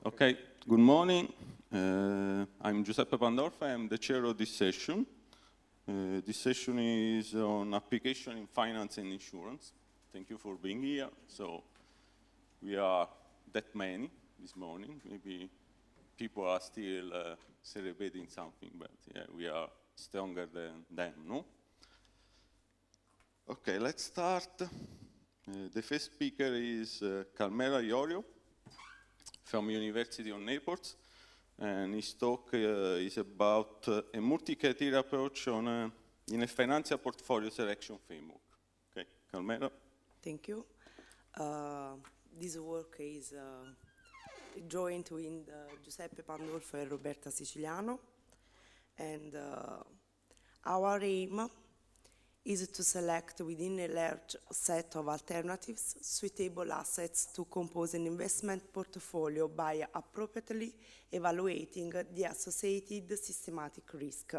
Okay, good morning. I'm Giuseppe Pandolfi. I'm the chair of this session. This session is on application in finance and insurance. Thank you for being here. So we are that many this morning. Maybe people are still celebrating something, but yeah, we are stronger than them, no? Okay, let's start. The first speaker is Carmela Iorio from University of Naples, and his talk is about a multi-criteria approach on in a financial portfolio selection framework. Okay, Carmela. Thank you. This work is joint with Giuseppe Pandolfo and Roberta Siciliano, and our aim is to select within a large set of alternatives suitable assets to compose an investment portfolio by appropriately evaluating the associated systematic risk.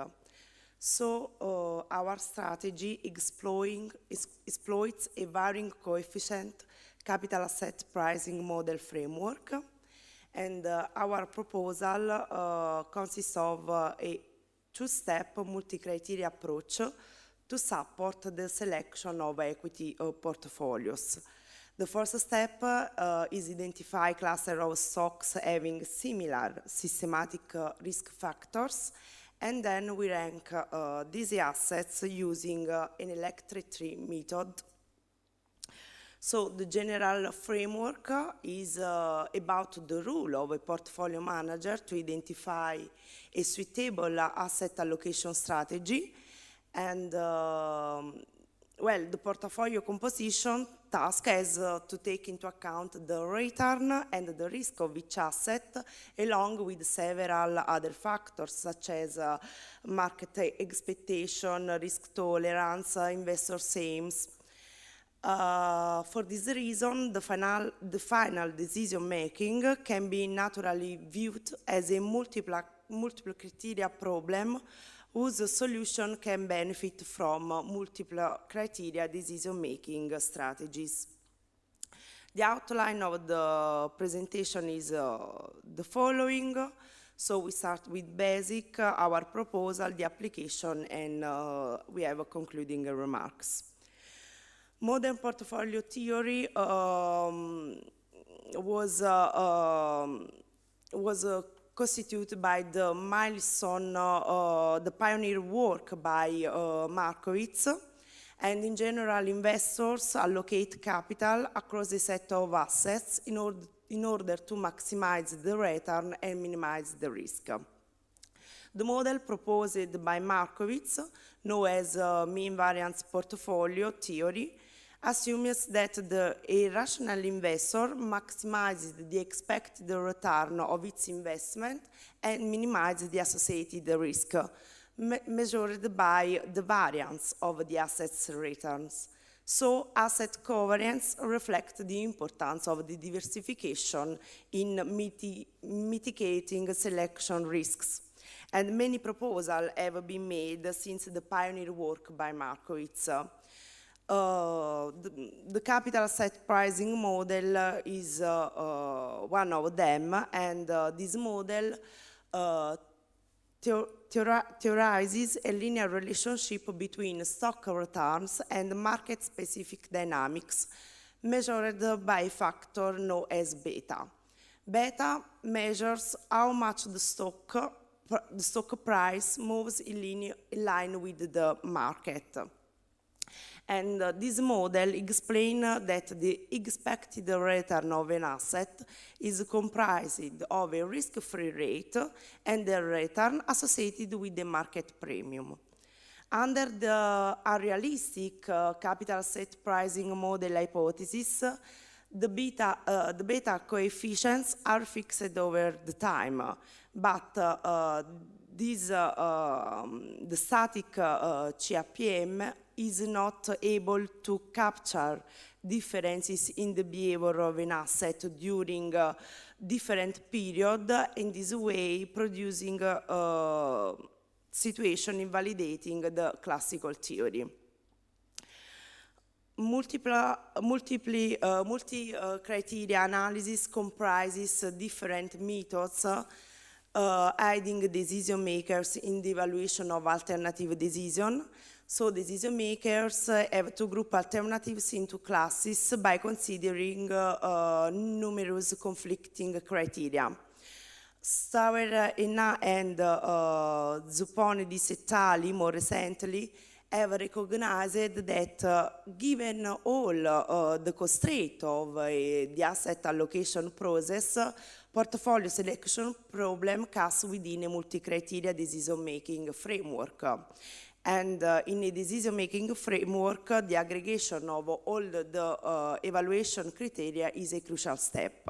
So our strategy exploits a varying coefficient capital asset pricing model framework, and our proposal consists of a two-step multi-criteria approach to support the selection of equity portfolios. The first step is identify cluster of stocks having similar systematic risk factors, and then we rank these assets using an electric tree method. So the general framework is about the role of a portfolio manager to identify a suitable asset allocation strategy. And, well, the portfolio composition task has to take into account the return and the risk of each asset, along with several other factors, such as market expectation, risk tolerance, investor aims. For this reason, the final decision-making can be naturally viewed as a multiple criteria problem whose solution can benefit from multiple criteria decision-making strategies. The outline of the presentation is the following. So we start with basic, our proposal, the application, and we have concluding remarks. Modern portfolio theory was constituted by the milestone, the pioneer work by Markowitz, and in general, investors allocate capital across a set of assets in order to maximize the return and minimize the risk. The model proposed by Markowitz, known as mean variance portfolio theory, assumes that a rational investor maximizes the expected return of its investment and minimizes the associated risk, measured by the variance of the asset's returns. So asset covariance reflects the importance of the diversification in mitigating selection risks. And many proposals have been made since the pioneer work by Markowitz. The capital asset pricing model is one of them, and this model theorizes a linear relationship between stock returns and market-specific dynamics measured by a factor known as beta. Beta measures how much the stock price moves in line with the market. And this model explains that the expected return of an asset is comprised of a risk-free rate and the return associated with the market premium. Under the unrealistic capital asset pricing model hypothesis, the beta coefficients are fixed over the time, but the static CAPM is not able to capture differences in the behavior of an asset during different periods, in this way producing a situation invalidating the classical theory. multi-criteria analysis comprises different methods aiding decision makers in the evaluation of alternative decision. So decision makers have to group alternatives into classes by considering numerous conflicting criteria. Sauer and Zuponidis et al. More recently have recognized that given all the constraints of the asset allocation process, portfolio selection problem casts within a multi-criteria decision-making framework. And in a decision-making framework, the aggregation of all the evaluation criteria is a crucial step.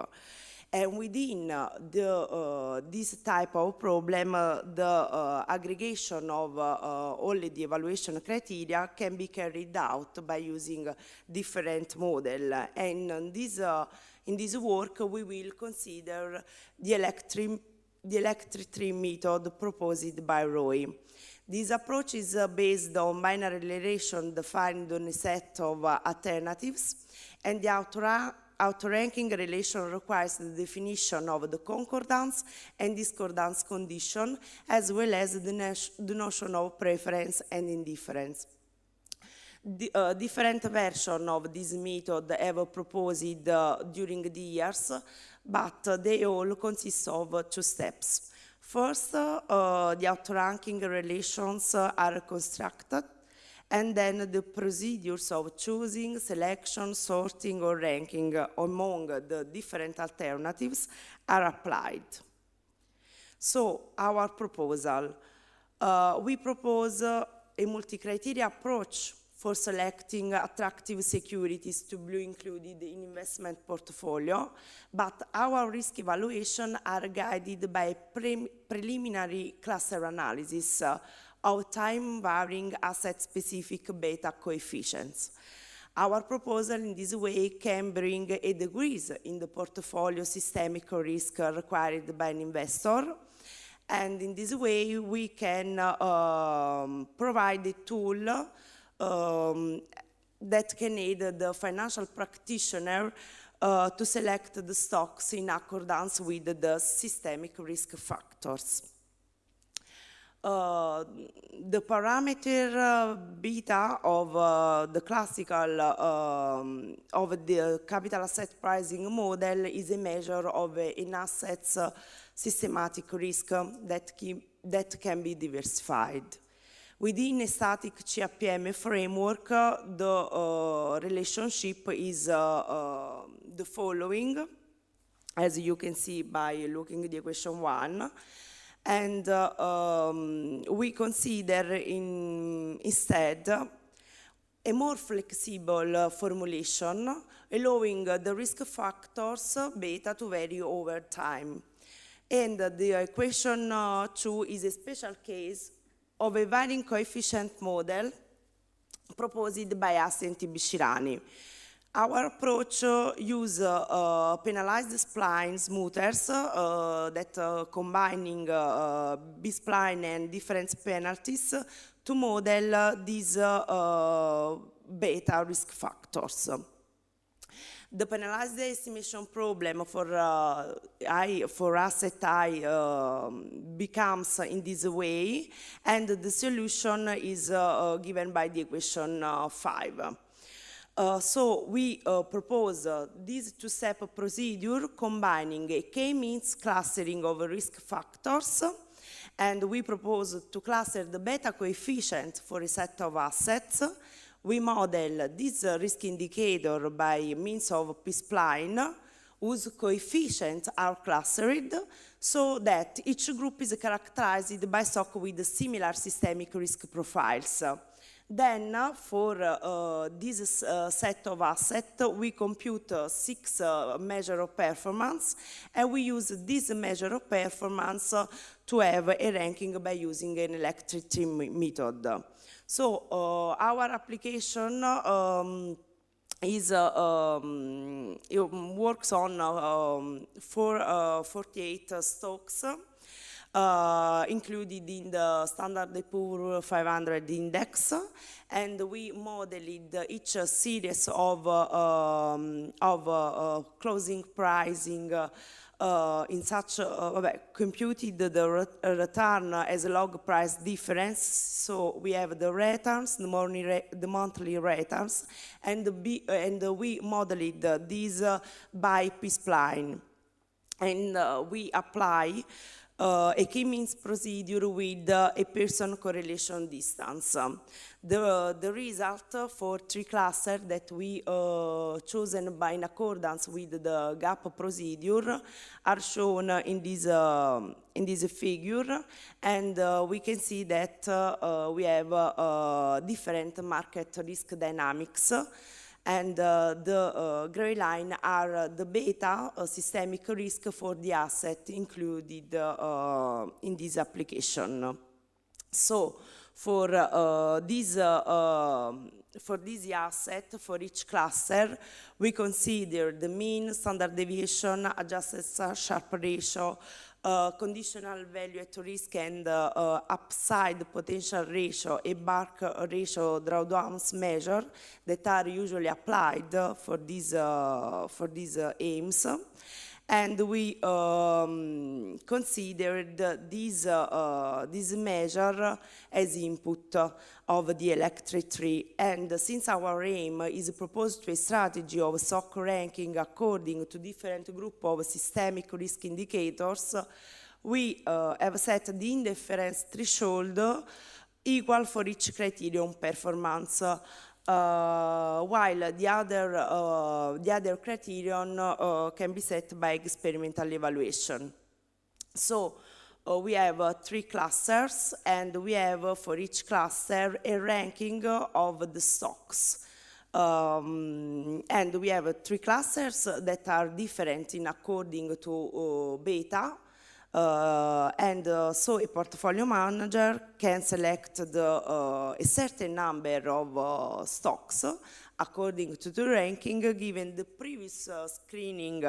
And within this type of problem, the aggregation of all the evaluation criteria can be carried out by using different models. And in this work, we will consider the electric tree method proposed by Roy. This approach is based on binary relation defined on a set of alternatives, and the outranking relation requires the definition of the concordance and discordance condition, as well as the notion of preference and indifference. Different versions of this method have proposed during the years, but they all consist of two steps. First, the outranking relations are constructed, and then the procedures of choosing, selection, sorting, or ranking among the different alternatives are applied. So, our proposal. We propose a multi-criteria approach for selecting attractive securities to be included in investment portfolio, but our risk evaluation are guided by preliminary cluster analysis of time-varying asset-specific beta coefficients. Our proposal in this way can bring a decrease in the portfolio systemic risk required by an investor, and in this way we can provide a tool that can aid the financial practitioner to select the stocks in accordance with the systemic risk factors. The parameter beta of the classical of the capital asset pricing model is a measure of an asset's systematic risk that can be diversified. Within a static CAPM framework, the relationship is the following, as you can see by looking at the equation 1. And we consider instead a more flexible formulation, allowing the risk factors beta to vary over time. And the equation 2 is a special case of a varying coefficient model proposed by us and Bishirani. Our approach uses penalized spline smoothers that combining B-spline and difference penalties to model these beta risk factors. The penalized estimation problem for asset I becomes in this way, and the solution is given by the equation 5. So we propose this two-step procedure combining a k-means clustering of risk factors, and we propose to cluster the beta coefficient for a set of assets. We model this risk indicator by means of P-spline, whose coefficients are clustered, so that each group is characterized by stock with similar systemic risk profiles. Then, for this set of assets, we compute 6 measures of performance, and we use this measure of performance to have a ranking by using an electric tree method. So, our application it works on 48 stocks included in the Standard & Poor's 500 index, and we modeled each series of closing pricing in such, computed the return as a log price difference. So we have the returns, the monthly returns, and we modeled these by P-spline. And we apply a key means procedure with a Pearson correlation distance. The result for 3 clusters that we chosen by in accordance with the gap procedure are shown in this figure, and we can see that we have different market risk dynamics. And the gray line are the beta systemic risk for the asset included in this application. So for this asset, for each cluster, we consider the mean, standard deviation, adjusted Sharpe ratio, conditional value at risk, and upside potential ratio, a Bark ratio drawdowns measure that are usually applied for these aims. And we considered this measure as input of the electric tree. And since our aim is proposed to a strategy of SOC ranking according to different group of systemic risk indicators, we have set the indifference threshold equal for each criterion performance, while the other criterion can be set by experimental evaluation. So we have 3 clusters, and we have for each cluster a ranking of the stocks. And we have 3 clusters that are different in according to beta. So a portfolio manager can select a certain number of stocks according to the ranking given the previous screening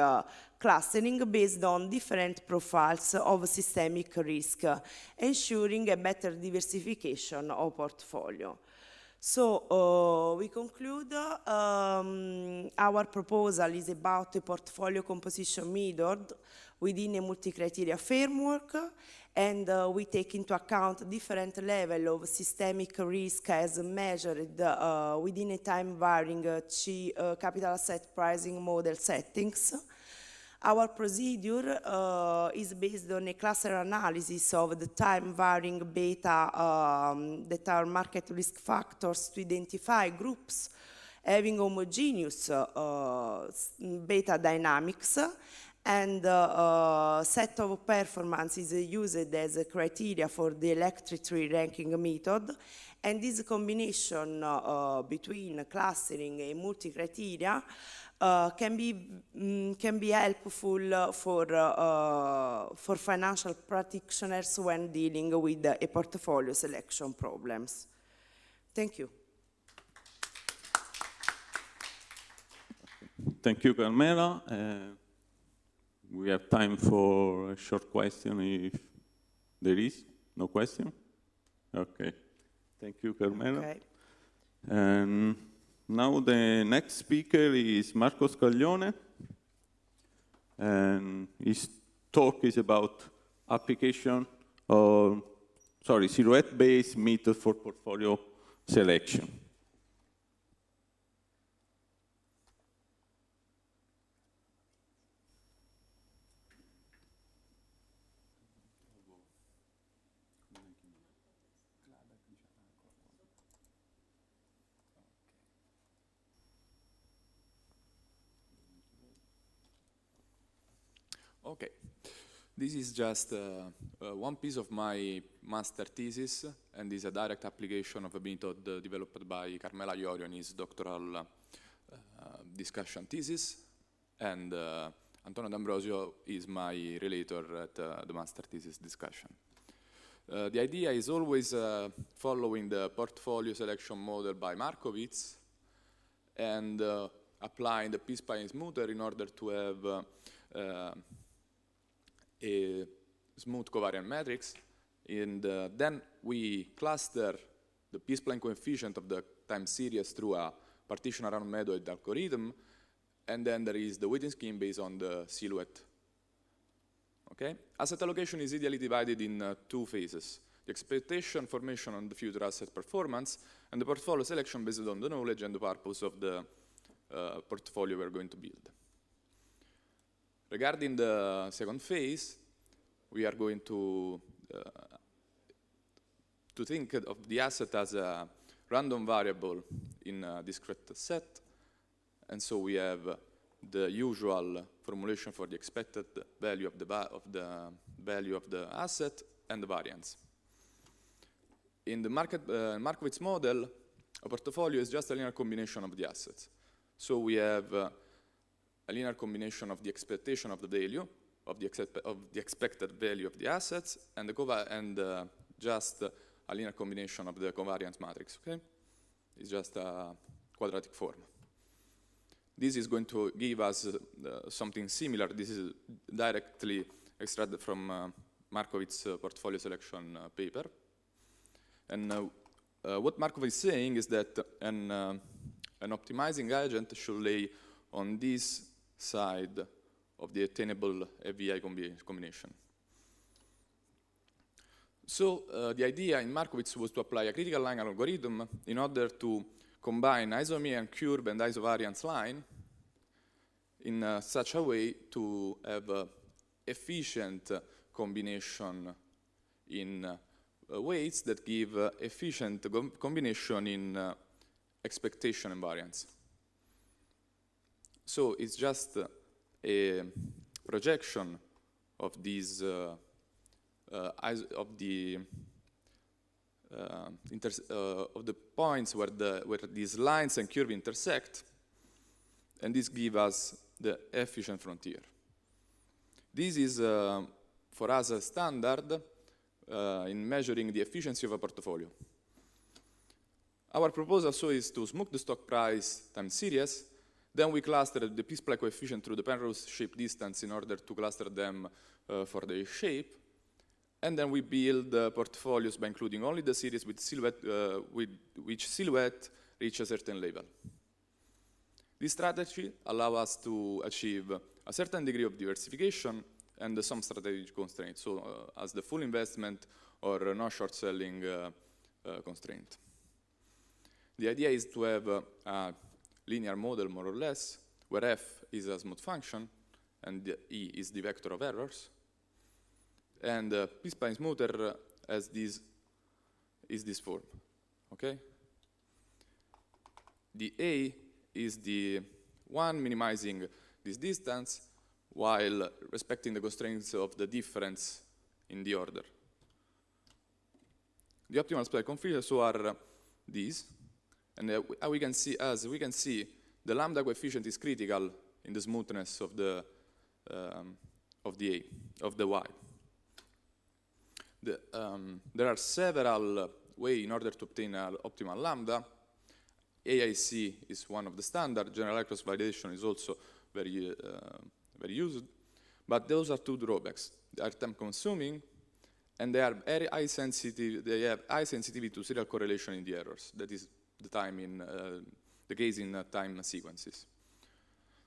clustering based on different profiles of systemic risk, ensuring a better diversification of portfolio. So we conclude our proposal is about a portfolio composition method within a multi-criteria framework, and we take into account different levels of systemic risk as measured within a time-varying capital asset pricing model settings. Our procedure is based on a cluster analysis of the time-varying beta that are market risk factors to identify groups having homogeneous beta dynamics, and set of performance is used as a criteria for the electric tree ranking method. And this combination between clustering and multi-criteria can be helpful for financial practitioners when dealing with a portfolio selection problems. Thank you. Thank you, Carmela. We have time for a short question if there is. No question? Okay. Thank you, Carmela. Okay. And now the next speaker is Marco Scaglione. And his talk is about silhouette-based method for portfolio selection. Okay, this is just one piece of my master thesis, and is a direct application of a method developed by Carmela Iorio in his doctoral discussion thesis, and Antonio D'Ambrosio is my relator at the master thesis discussion. The idea is always following the portfolio selection model by Markowitz and applying the P-spline smoother in order to have a smooth covariant matrix, and then we cluster the p-spline coefficient of the time series through a partition around Modelbased algorithm, and then there is the weighting scheme based on the silhouette. Okay? Asset allocation is ideally divided in two phases: the expectation formation on the future asset performance, and the portfolio selection based on the knowledge and the purpose of the portfolio we're going to build. Regarding the second phase, we are going to think of the asset as a random variable in a discrete set. And so we have the usual formulation for the expected value of the value of the asset and the variance. In the Markowitz model, a portfolio is just a linear combination of the assets. So we have a linear combination of the expectation of the value of the expected value of the assets, and just a linear combination of the covariance matrix. Okay, it's just a quadratic form. This is going to give us something similar. This is directly extracted from Markowitz portfolio selection paper. And what Markowitz is saying is that an optimizing agent should lay on this side of the attainable FVI combination. So the idea in Markowitz was to apply a critical line algorithm in order to combine isomerian curve and isovariance line in such a way to have efficient combination in weights that give efficient combination in expectation and variance. So it's just a projection of these of the points where these lines and curves intersect, and this gives us the efficient frontier. This is for us a standard in measuring the efficiency of a portfolio. Our proposal so is to smooth the stock price times series. Then we cluster the p-spline coefficient through the Penrose shape distance in order to cluster them for the shape. And then we build portfolios by including only the series with silhouette, which silhouette reaches a certain level. This strategy allows us to achieve a certain degree of diversification and some strategic constraints, so as the full investment or no short selling constraint. The idea is to have a linear model, more or less, where f is a smooth function and E is the vector of errors. And p-spline smoother is this form, okay? The A is the one minimizing this distance while respecting the constraints of the difference in the order. The optimal spline configurations are these, and as we can see, the lambda coefficient is critical in the smoothness of the Y. There are several ways in order to obtain an optimal lambda. AIC is one of the standard. General cross validation is also very used. But those are two drawbacks. They are time consuming, and they are very high sensitive. They have high sensitivity to serial correlation in the errors. That is the time in the case in time sequences.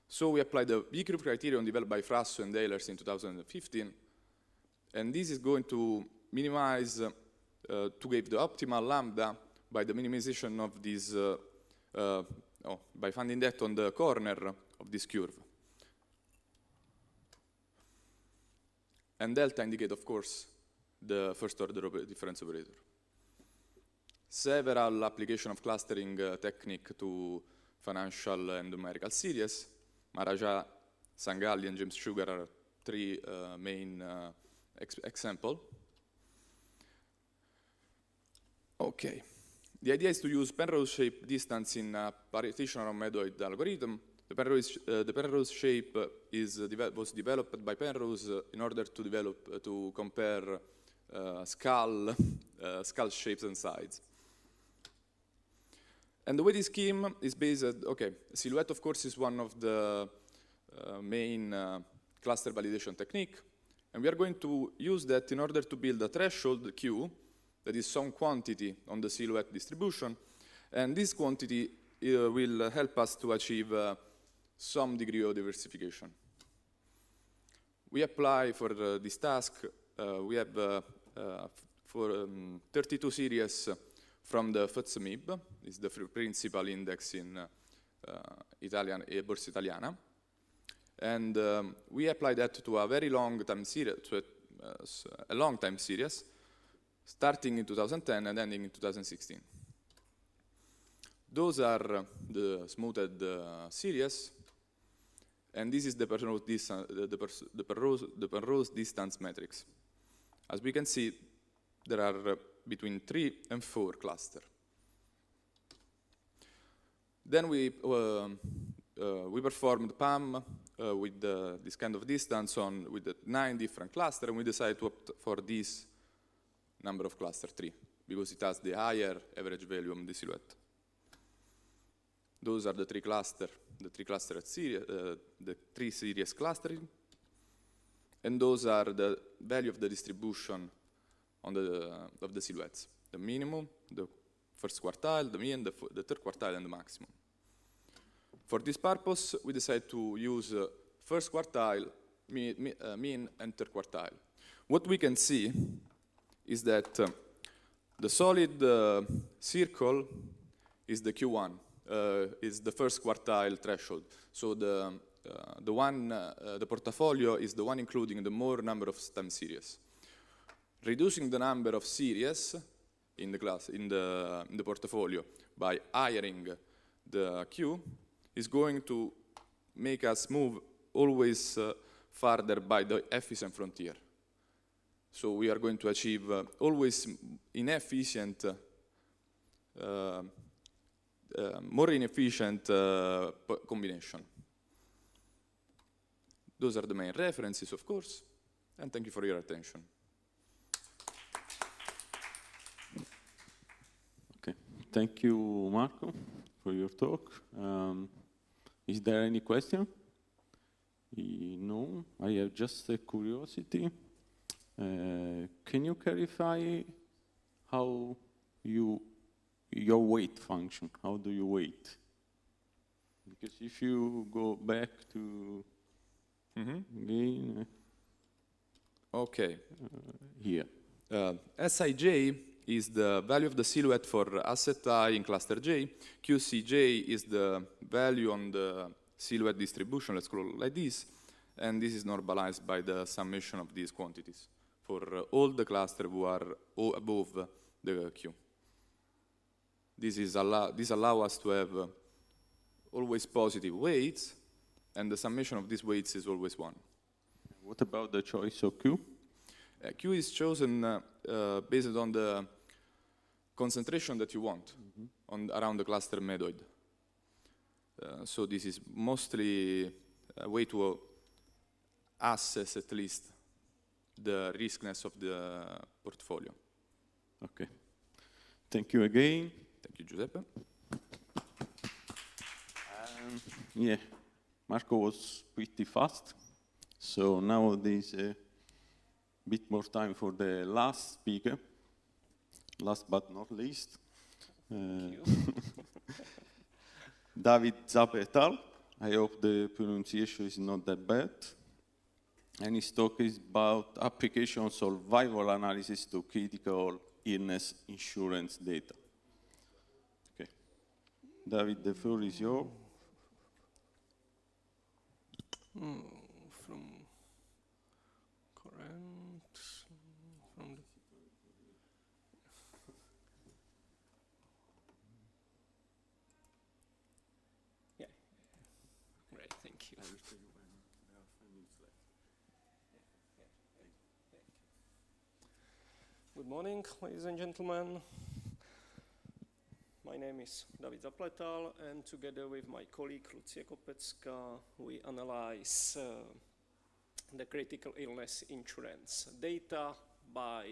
So we applied the B-curve criterion developed by Frasso and Ehlers in 2015, and this is going to minimize to give the optimal lambda by the minimization of this, by finding that on the corner of this curve. And delta indicate, of course, the first order difference operator. Several application of clustering technique to financial and numerical series. Maharaja, Sangalli, and James Sugar are three main examples. Okay, the idea is to use Penrose shape distance in a partition around Modelbased algorithm. The Penrose shape was developed by Penrose in order to compare skull shapes and sides. And the weighting scheme is based, silhouette of course is one of the main cluster validation technique, And we are going to use that in order to build a threshold Q, that is some quantity on the silhouette distribution, and this quantity will help us to achieve some degree of diversification. We apply for this task, we have for 32 series from the FTSE-MIB, is the principal index in Borsa Italiana. And we apply that to a very long time series, to a long time series, starting in 2010 and ending in 2016. Those are the smoothed series, and this is the Penrose distance matrix. As we can see, there are between 3 and 4 clusters. Then we performed PAM with this kind of distance with the 9 different clusters, and we decided to opt for this number of cluster 3, because it has the higher average value of the silhouette. Those are the 3 clusters, the 3 series clustering, and those are the value of the distribution on of the silhouettes. The minimum, the first quartile, the mean, the third quartile, and the maximum. For this purpose, we decided to use first quartile, mean, and third quartile. What we can see is that the solid circle is the Q1, is the first quartile threshold. So the portfolio is the one including the more number of time series. Reducing the number of series in the portfolio by hiring the Q is going to make us move always farther by the efficient frontier. So we are going to achieve always more inefficient combination. Those are the main references, of course, and thank you for your attention. Okay, thank you, Marco, for your talk. Is there any question? No, I have just a curiosity. Can you clarify how your weight function? How do you weight? Because if you go back to again, okay, here, Sij is the value of the silhouette for asset I in cluster J. QCJ is the value on the silhouette distribution, let's call it like this, and this is normalized by the summation of these quantities for all the clusters who are above the Q. This allows us to have always positive weights, and the summation of these weights is always 1. What about the choice of Q? Q is chosen based on the concentration that you want around the cluster medoid. So this is mostly a way to assess at least the riskness of the portfolio. Okay. Thank you again. Thank you, Giuseppe. Yeah, Marco was pretty fast. So now there's a bit more time for the last speaker. Last but not least. David Zapetal. I hope the pronunciation is not that bad. And his talk is about application of survival analysis to critical illness insurance data. Okay. David, the floor is yours. From current, from the yeah, great, thank you. Good morning, ladies and gentlemen. My name is David Zapletal, and together with my colleague Lucia Kopecka, we analyze the critical illness insurance data by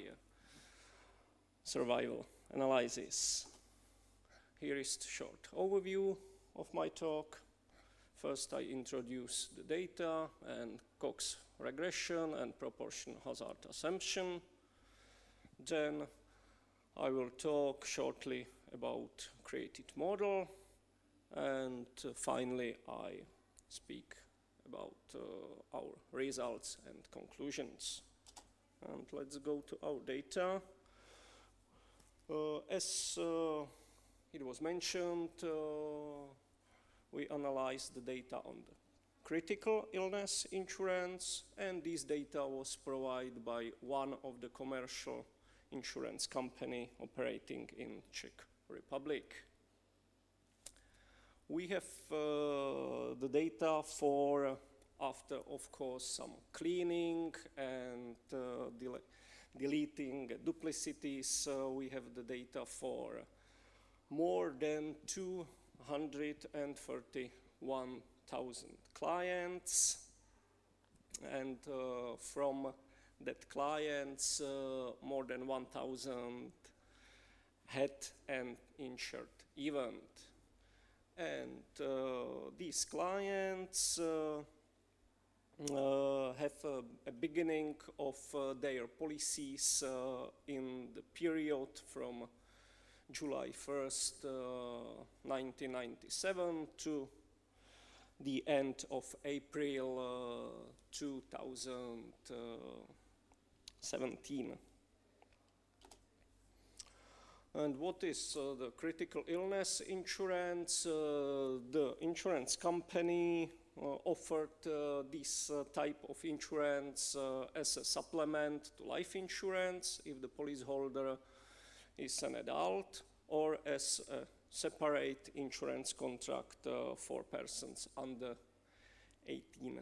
survival analysis. Here is a short overview of my talk. First, I introduce the data and Cox regression and proportion hazard assumption. Then I will talk shortly about created model, and finally I speak about our results and conclusions. And let's go to our data. As it was mentioned, we analyzed the data on the critical illness insurance, and this data was provided by one of the commercial insurance company operating in Czech Republic. We have the data for, after of course some cleaning and deleting duplicities, we have the data for more than 231,000 clients, and from that clients, more than 1,000 had an insured event. And these clients have a beginning of their policies in the period from July 1st, 1997 to the end of April 2017. And what is the critical illness insurance? The insurance company offered this type of insurance as a supplement to life insurance if the policyholder is an adult, or as a separate insurance contract for persons under 18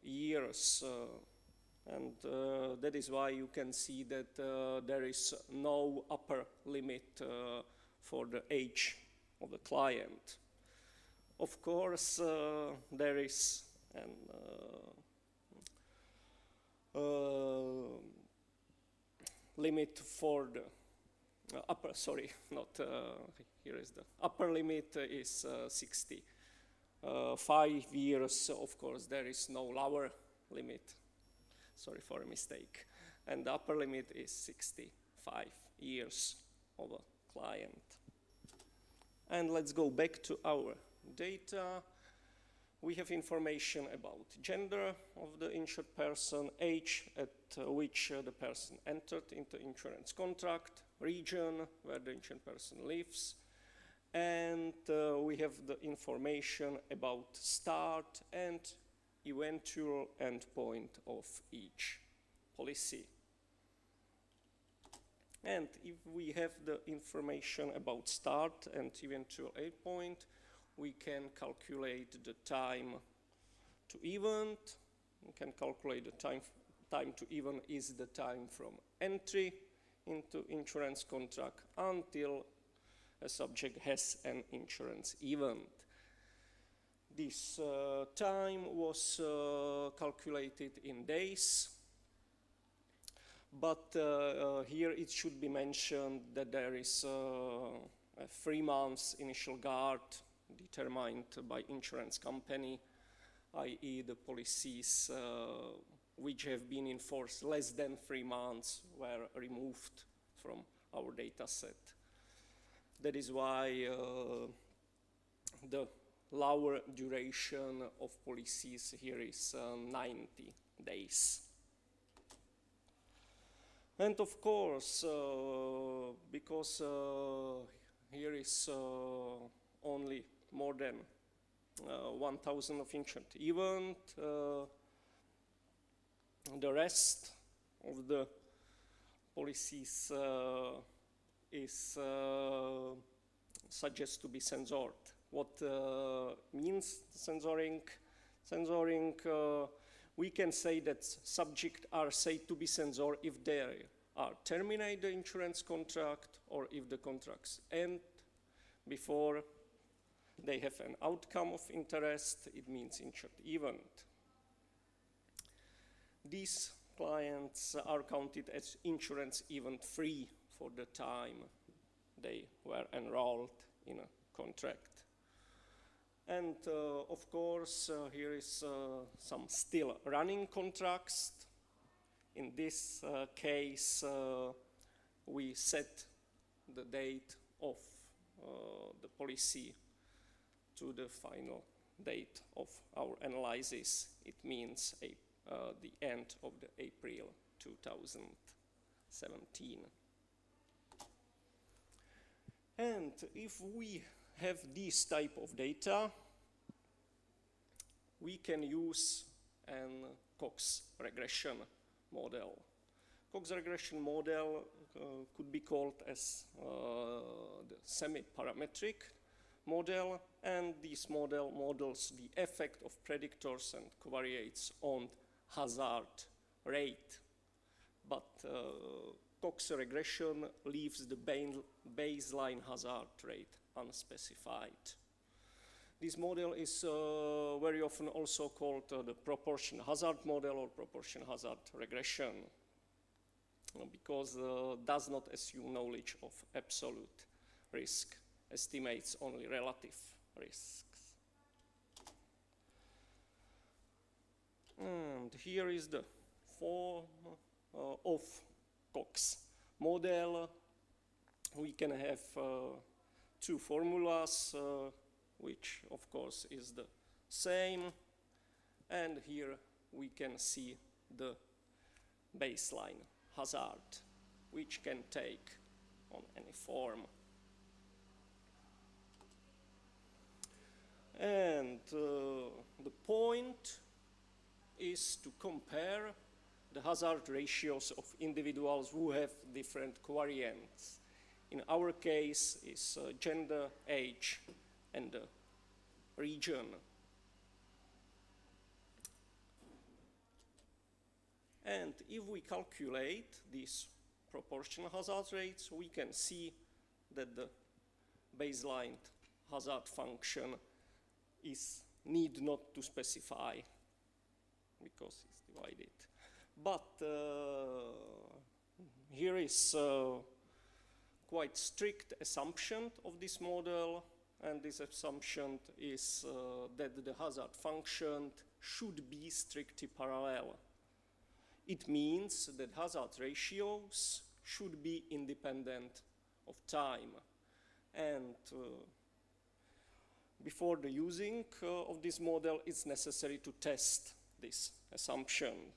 years. And that is why you can see that there is no upper limit for the age of the client. Of course, there is an limit for the upper, sorry, not here is the upper limit is 65 years. Of course, there is no lower limit. Sorry for a mistake. And the upper limit is 65 years of a client. And let's go back to our data. We have information about gender of the insured person, age at which the person entered into insurance contract, region where the insured person lives, and we have the information about start and eventual endpoint of each policy. And if we have the information about start and eventual endpoint, we can calculate the time to event. We can calculate the time to event is the time from entry into insurance contract until a subject has an insurance event. This time was calculated in days, but here it should be mentioned that there is a 3 months initial guard determined by insurance company, i.e. the policies which have been in force less than 3 months were removed from our data set. That is why the lower duration of policies here is 90 days. And of course, because here is only more than 1,000 of insured event, the rest of the policies is suggested to be censored. What means censoring? Censoring, we can say that subjects are said to be censored if they are terminate the insurance contract or if the contracts end before they have an outcome of interest, it means insured event. These clients are counted as insurance event free for the time they were enrolled in a contract. And of course, here is some still running contracts. In this case, we set the date of the policy to the final date of our analysis. It means the end of the April 2017. And if we have this type of data, we can use an Cox regression model. Cox regression model could be called as the semi-parametric model, and this model models the effect of predictors and covariates on hazard rate. But Cox regression leaves the baseline hazard rate unspecified. This model is very often also called the proportion hazard model or proportion hazard regression, because does not assume knowledge of absolute risk, estimates only relative risks. And here is the form of Cox model. We can have two formulas, which of course is the same, and here we can see the baseline hazard, which can take on any form. And the point is to compare the hazard ratios of individuals who have different covariants. In our case, is gender, age, and region. And if we calculate these proportional hazard rates, we can see that the baseline hazard function is need not to specify because it's divided. But here is quite strict assumption of this model, and this assumption is that the hazard function should be strictly parallel. It means that hazard ratios should be independent of time. And before the using of this model, it's necessary to test this assumption.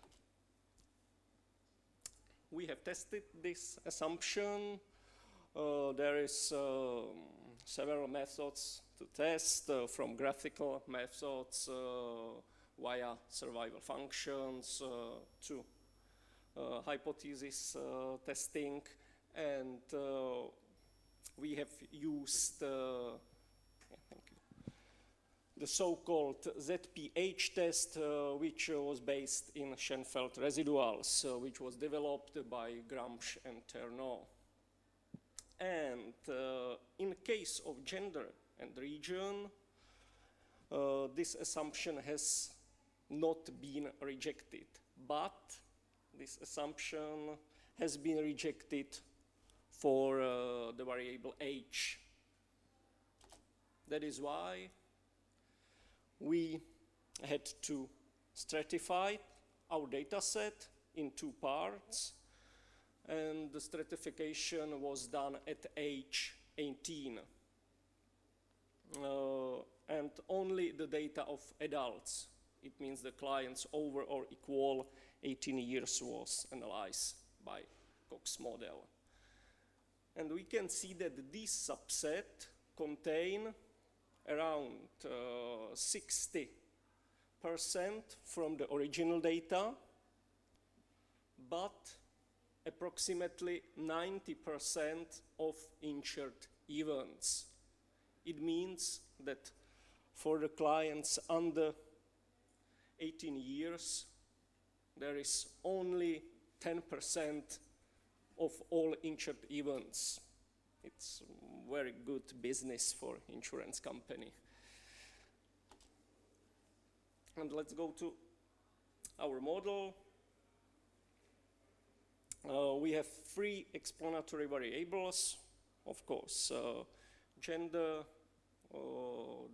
We have tested this assumption. There is several methods to test, from graphical methods via survival functions to hypothesis testing, and we have used the so-called ZPH test, which was based in Schoenfeld residuals, which was developed by Gramsch and Ternot. And in case of gender and region, this assumption has not been rejected, but this assumption has been rejected for the variable age. That is why we had to stratify our data set in two parts, and the stratification was done at age 18. And only the data of adults, it means the clients over or equal 18 years, was analyzed by Cox model. And we can see that this subset contain around 60% from the original data, but approximately 90% of insured events. It means that for the clients under 18 years, there is only 10% of all insured events. It's very good business for insurance company. And let's go to our model. We have three explanatory variables, of course. Gender,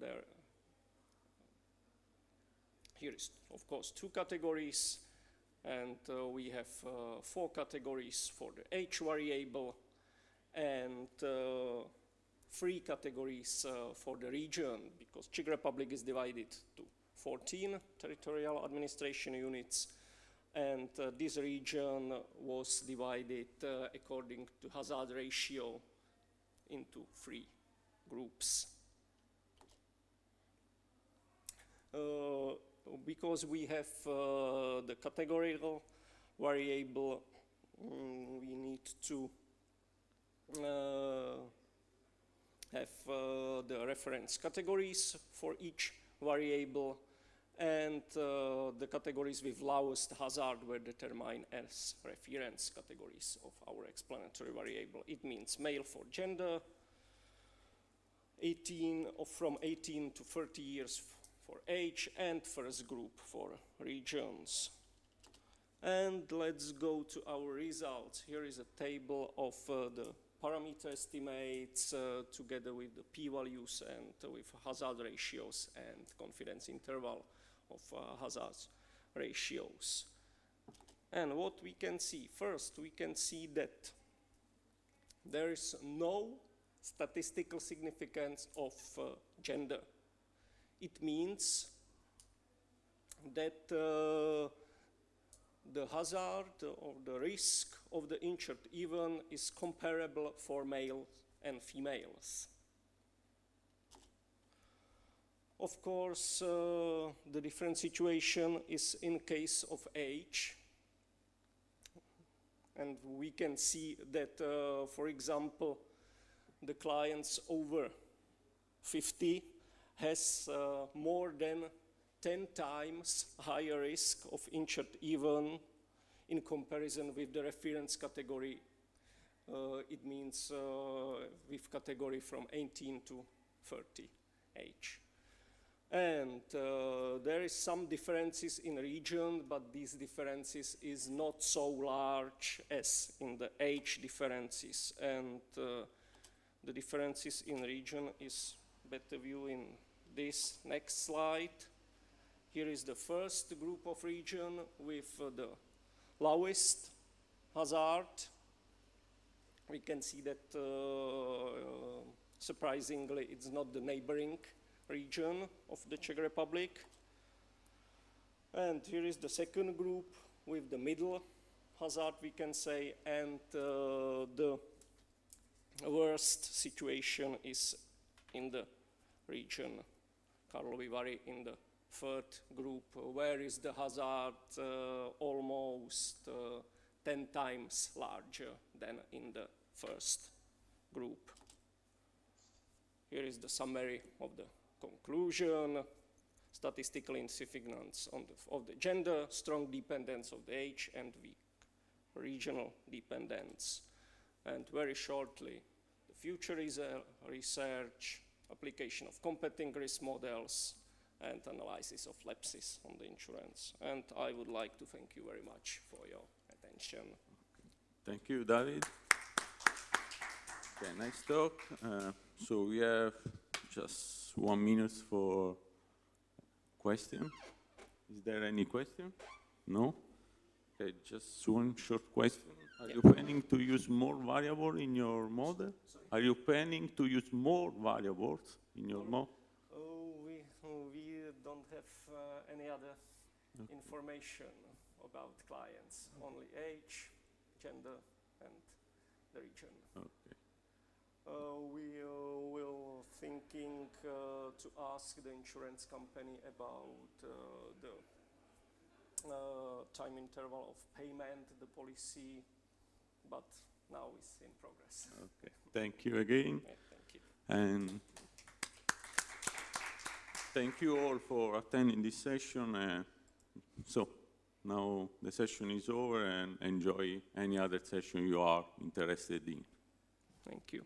there here is, of course, 2 categories, and we have 4 categories for the age variable, and 3 categories for the region, because Czech Republic is divided to 14 territorial administration units, and this region was divided according to hazard ratio into 3 groups. Because we have the categorical variable, we need to have the reference categories for each variable, and the categories with lowest hazard were determined as reference categories of our explanatory variable. It means male for gender, from 18 to 30 years for age, and first group for regions. And let's go to our results. Here is a table of the parameter estimates together with the p-values and with hazard ratios and confidence interval of hazard ratios. And what we can see, first we can see that there is no statistical significance of gender. It means that the hazard or the risk of the injured event is comparable for males and females. Of course, the different situation is in case of age, and we can see that, for example, the clients over 50 has more than 10 times higher risk of injured event in comparison with the reference category. It means with category from 18 to 30 age. And there is some differences in region, but these differences is not so large as in the age differences. And the differences in region is better view in this next slide. Here is the first group of region with the lowest hazard. We can see that surprisingly it's not the neighboring region of the Czech Republic. And here is the second group with the middle hazard, we can say, and the worst situation is in the region Karlovy Vary in the third group, where is the hazard almost 10 times larger than in the first group. Here is the summary of the conclusion: statistical insignificance of the gender, strong dependence of the age, and weak regional dependence. And very shortly, the future is research, application of competing risk models, and analysis of lapses on the insurance. And I would like to thank you very much for your attention. Thank you, David. Okay, nice talk. So we have just 1 minute for question. Is there any question? No? Okay, just one short question. Are you planning to use more variable in your model? Sorry? Are you planning to use more variables in your model? We don't have any other information about clients, only age, gender, and the region. Okay. We will thinking to ask the insurance company about the time interval of payment, the policy, but now it's in progress. Okay. Thank you again. Yeah, thank you. And thank you all for attending this session. So now the session is over, and enjoy any other session you are interested in. Thank you.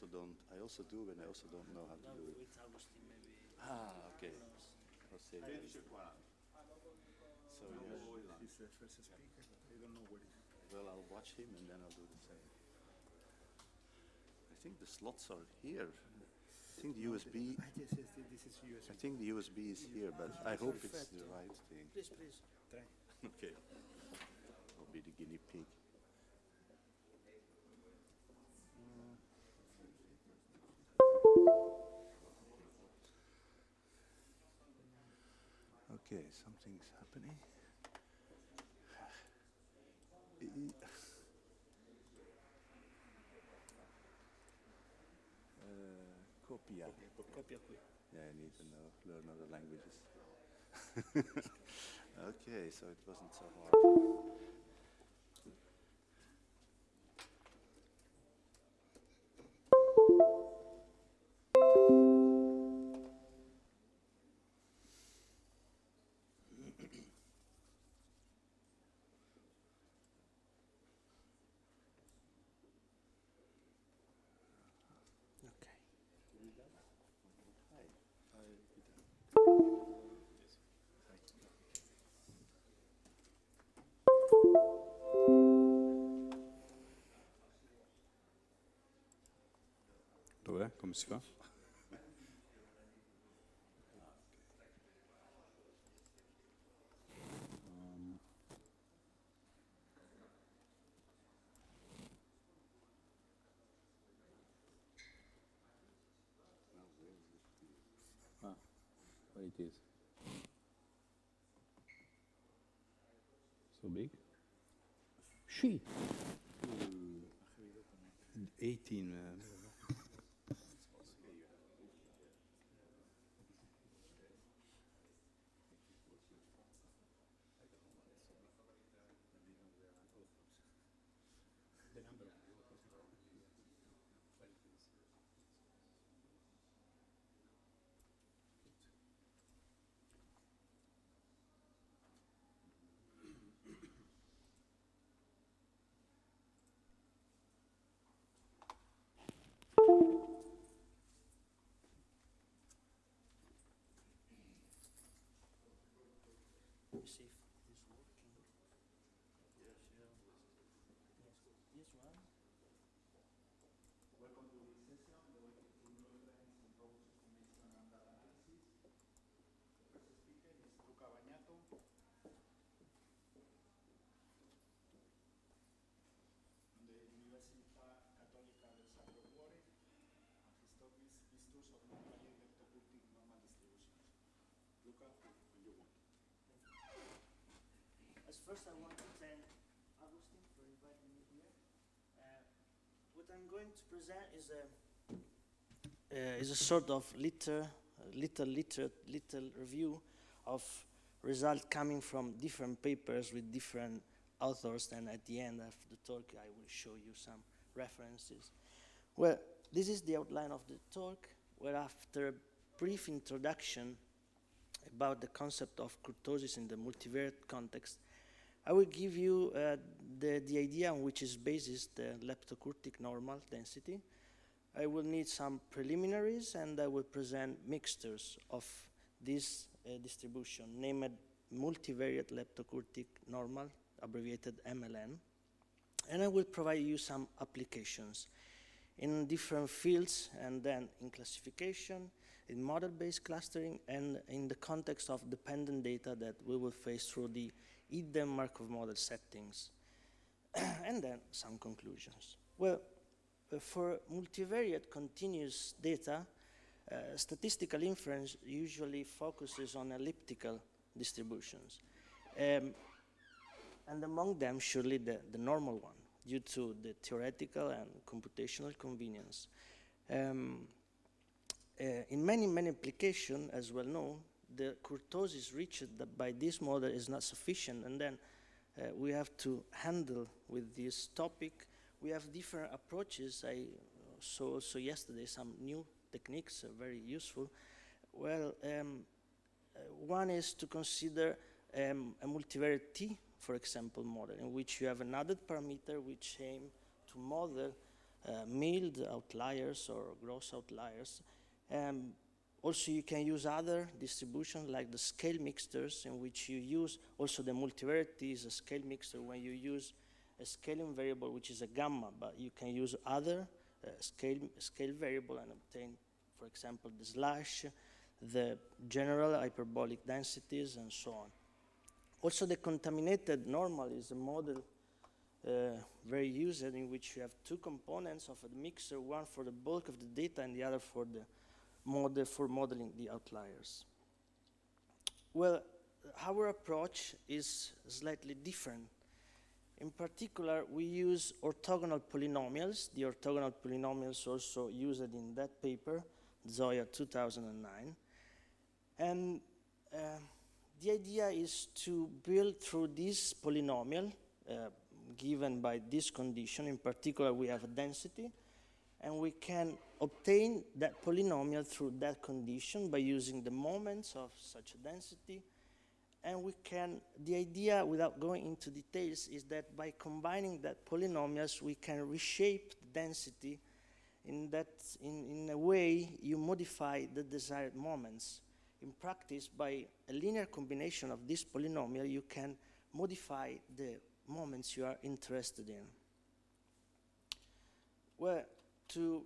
also don't. I also do, and I also don't know how to do it. With Agustin, maybe. Ah, okay. Jose. So yeah. He's the first speaker, but I don't know what it is. Well, I'll watch him, and then I'll do the same. I think the slots are here. I think the USB. Yes, this is USB. I think the USB is here, but I hope it's the right thing. Please, please. Try. Okay. I'll be the guinea pig. Okay, something's happening. Copia. Copia qui. Yeah, I need to learn other languages. Okay, so it wasn't so hard. Okay. Dov'è? Come si fa? What it is? So big? She. 18. Let me see if this is working. Yes, yeah. Yes, this one. Welcome to this session, the way to reference and process information and data analysis. The first speaker is Luca Bagnato. From the Università Cattolica del Sacro Cuore, and his talk is Vistus of Multivariate Vector-Curtic Normal Distributions. Luca, when you want. As first, I want to thank Agustin for inviting me here. What I'm going to present is a sort of little review of results coming from different papers with different authors, and at the end of the talk I will show you some references. Well, this is the outline of the talk, where after a brief introduction about the concept of kurtosis in the multivariate context, I will give you the idea on which is based the leptokurtic normal density. I will need some preliminaries, and I will present mixtures of this distribution, named multivariate leptokurtic normal, abbreviated MLN. And I will provide you some applications in different fields, and then in classification, in model-based clustering, and in the context of dependent data that we will face through the hidden Markov model settings, and then some conclusions. Well, for multivariate continuous data, statistical inference usually focuses on elliptical distributions. And among them, surely the normal one, due to the theoretical and computational convenience. In many applications, as well known, the kurtosis reached by this model is not sufficient, and then we have to handle with this topic. We have different approaches. I saw also yesterday some new techniques, very useful. Well, one is to consider a multivariate T, for example, model, in which you have an added parameter which aim to model milled outliers or gross outliers. Also, you can use other distributions like the scale mixtures, in which you use also the multivariate is a scale mixture when you use a scaling variable, which is a gamma, but you can use other scale variable and obtain, for example, the slash, the general hyperbolic densities, and so on. Also, the contaminated normal is a model very used in which you have two components of a mixer, one for the bulk of the data and the other for the model for modeling the outliers. Well, our approach is slightly different. In particular, we use orthogonal polynomials. The orthogonal polynomials also used in that paper, Zoya 2009. And the idea is to build through this polynomial, given by this condition. In particular, we have a density, and we can obtain that polynomial through that condition by using the moments of such a density. And we can, the idea, without going into details, is that by combining that polynomials, we can reshape the density in a way you modify the desired moments. In practice, by a linear combination of this polynomial, you can modify the moments you are interested in. Well, to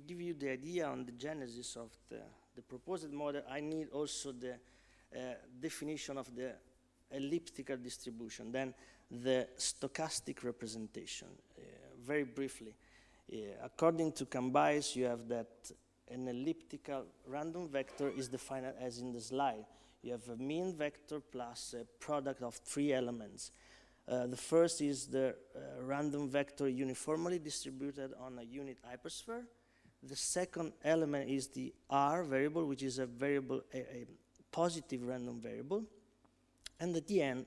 give you the idea on the genesis of the proposed model, I need also the definition of the elliptical distribution, then the stochastic representation. Very briefly, according to Convegno, you have that an elliptical random vector is defined as in the slide. You have a mean vector plus a product of three elements. The first is the random vector uniformly distributed on a unit hypersphere. The second element is the R variable, which is a variable, a positive random variable. And at the end,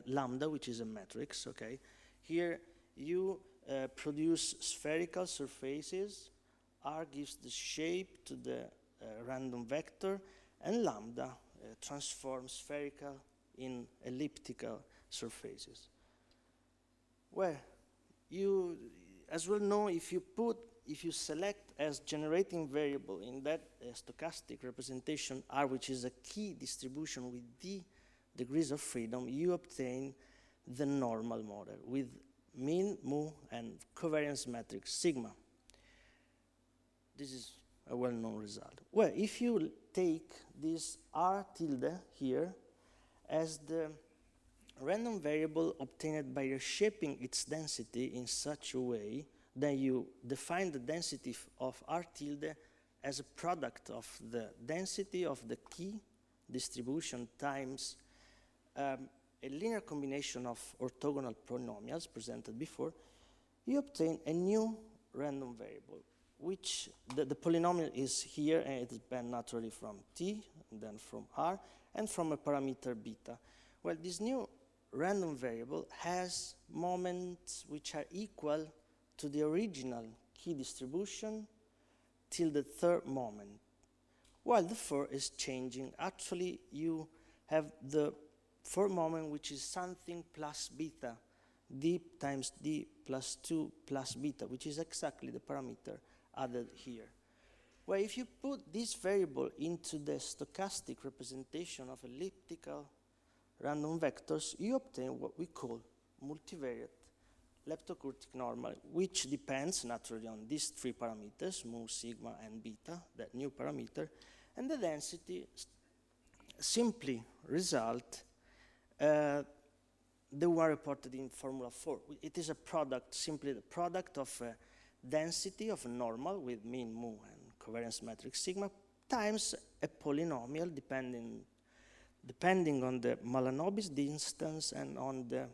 lambda, which is a matrix, okay? Here you produce spherical surfaces. R gives the shape to the random vector, and lambda transforms spherical in elliptical surfaces. Well, you as well know if you select as generating variable in that stochastic representation R, which is a key distribution with d degrees of freedom, you obtain the normal model with mean, mu, and covariance matrix sigma. This is a well-known result. Well, if you take this R tilde here as the random variable obtained by reshaping its density in such a way, then you define the density of R tilde as a product of the density of the key distribution times a linear combination of orthogonal polynomials presented before, you obtain a new random variable, which the polynomial is here, and it depends naturally from t, and then from r, and from a parameter beta. Well, this new random variable has moments which are equal to the original key distribution till the third moment. While the fourth is changing, actually you have the fourth moment, which is something plus beta, d times d plus 2 plus beta, which is exactly the parameter added here. Well, if you put this variable into the stochastic representation of elliptical random vectors, you obtain what we call multivariate leptokurtic normal, which depends naturally on these three parameters, mu, sigma, and beta, that new parameter, and the density simply result the one reported in Formula 4. It is a product, simply the product of a density of a normal with mean, mu, and covariance matrix sigma times a polynomial depending on the Malanobis distance and on the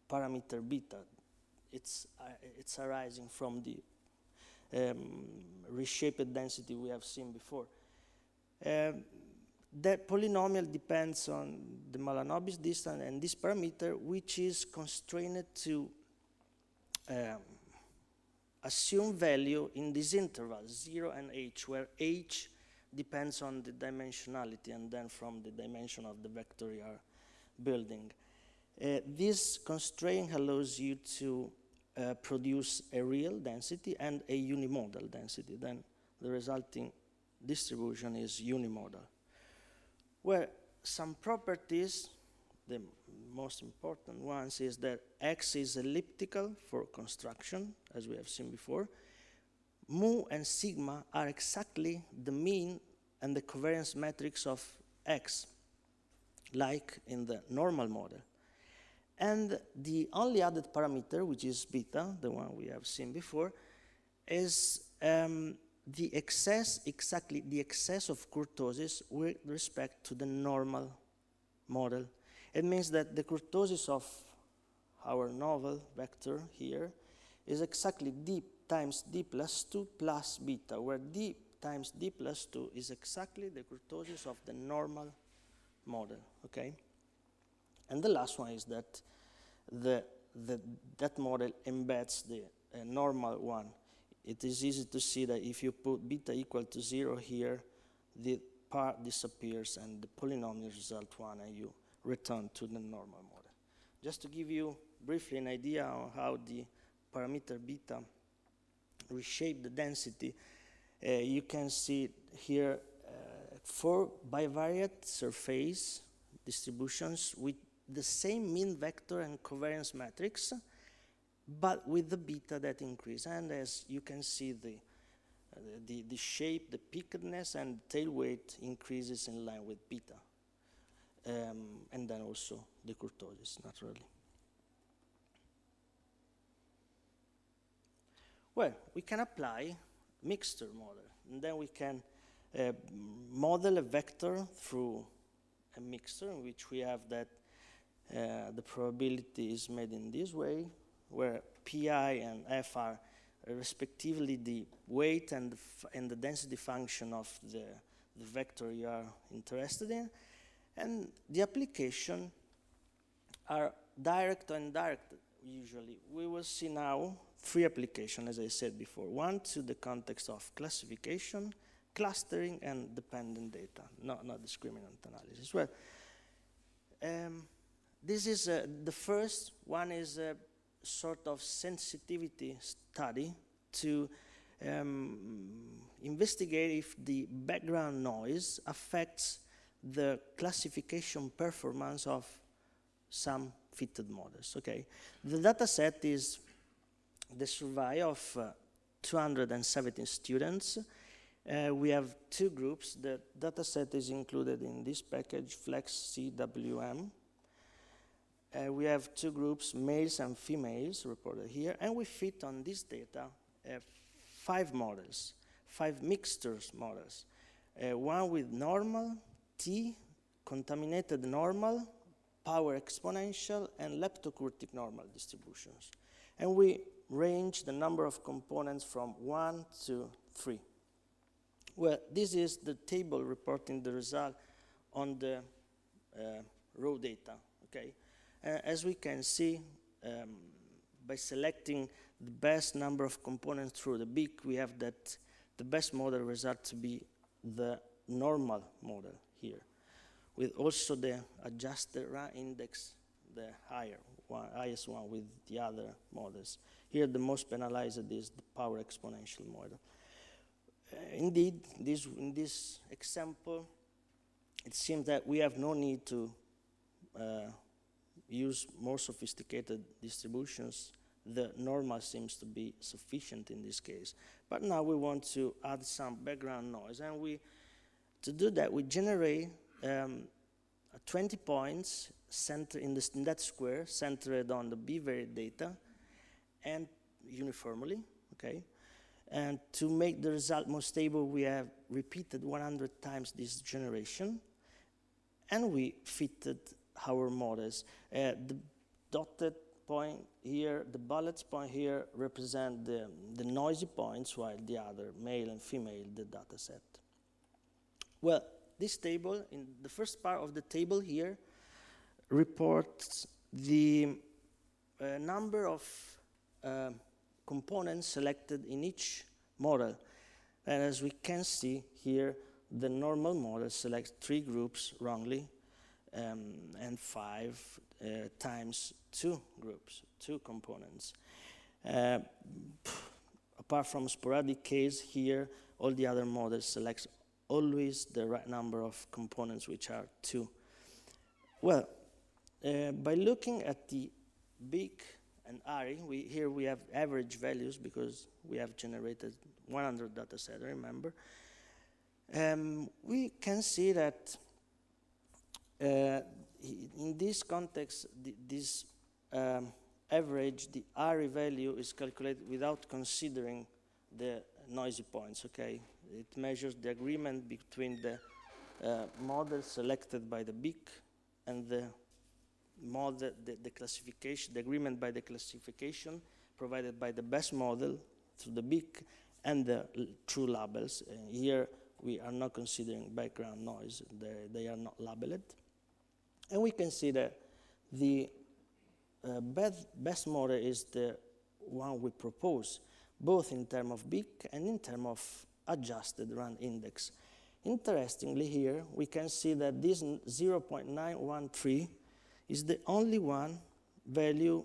parameter beta. It's arising from the reshaped density we have seen before. That polynomial depends on the Malanobis distance and this parameter, which is constrained to assume value in this interval, 0 and h, where h depends on the dimensionality and then from the dimension of the vector you are building. This constraint allows you to produce a real density and a unimodal density. Then the resulting distribution is unimodal. Where some properties, the most important ones, is that X is elliptical for construction, as we have seen before. Mu and sigma are exactly the mean and the covariance metrics of X, like in the normal model. And the only added parameter, which is beta, the one we have seen before, is the excess, exactly the excess of kurtosis with respect to the normal model. It means that the kurtosis of our novel vector here is exactly d times d plus 2 plus beta, where d times d plus 2 is exactly the kurtosis of the normal model, okay? And the last one is that that model embeds the normal one. It is easy to see that if you put beta equal to 0 here, the part disappears and the polynomial result 1, and you return to the normal model. Just to give you briefly an idea on how the parameter beta reshape the density, you can see here 4 bivariate surface distributions with the same mean vector and covariance matrix, but with the beta that increase. And as you can see, the shape, the peakedness, and tail weight increases in line with beta. And then also the kurtosis, naturally. Well, we can apply mixture model, and then we can model a vector through a mixture in which we have that the probability is made in this way, where pi and f are respectively the weight and the density function of the vector you are interested in. And the application are direct or indirect, usually. We will see now 3 applications, as I said before. One to the context of classification, clustering, and dependent data, not discriminant analysis. Well, this is the first one is a sort of sensitivity study to investigate if the background noise affects the classification performance of some fitted models, okay? The data set is the survey of 217 students. We have 2 groups. The data set is included in this package, Flex CWM. We have 2 groups, males and females, reported here, and we fit on this data 5 models, 5 mixtures models. One with normal, T, contaminated normal, power exponential, and leptokurtic normal distributions. And we range the number of components from 1 to 3. Well, this is the table reporting the result on the raw data, okay? As we can see, by selecting the best number of components through the BIC, we have that the best model result to be the normal model here, with also the adjusted index, the highest one with the other models. Here, the most penalized is the power exponential model. Indeed, in this example, it seems that we have no need to use more sophisticated distributions. The normal seems to be sufficient in this case. But now we want to add some background noise. And to do that, we generate 20 points in that square, centered on the bivariate data, and uniformly, okay? And to make the result more stable, we have repeated 100 times this generation, and we fitted our models. The dotted point here, the bullets point here represent the noisy points, while the other, male and female, the data set. Well, this table, in the first part of the table here, reports the number of components selected in each model. And as we can see here, the normal model selects 3 groups wrongly, and 5 times 2 groups, 2 components. Apart from sporadic case here, all the other models select always the right number of components, which are 2. Well, by looking at the big and ARI, here we have average values because we have generated 100 data set, remember. We can see that in this context, this average, the ARI value is calculated without considering the noisy points, okay? It measures the agreement between the model selected by the BIC and the model, the classification, the agreement by the classification provided by the best model through the BIC and the true labels. Here we are not considering background noise, they are not labeled. And we can see that the best model is the one we propose, both in terms of BIC and in terms of adjusted run index. Interestingly here, we can see that this 0.913 is the only one value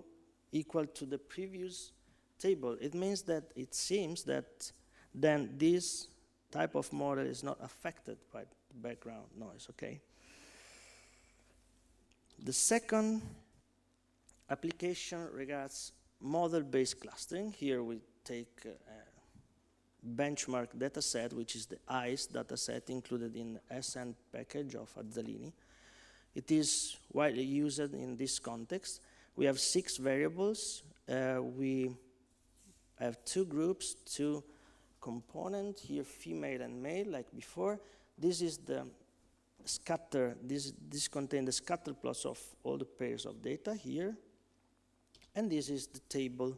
equal to the previous table. It means that it seems that then this type of model is not affected by background noise, okay? The second application regards model-based clustering. Here we take a benchmark data set, which is the ICE data set included in the SN package of Azzalini. It is widely used in this context. We have 6 variables. We have 2 groups, 2 components, here female and male, like before. This is the scatter, this contains the scatter plots of all the pairs of data here. And this is the table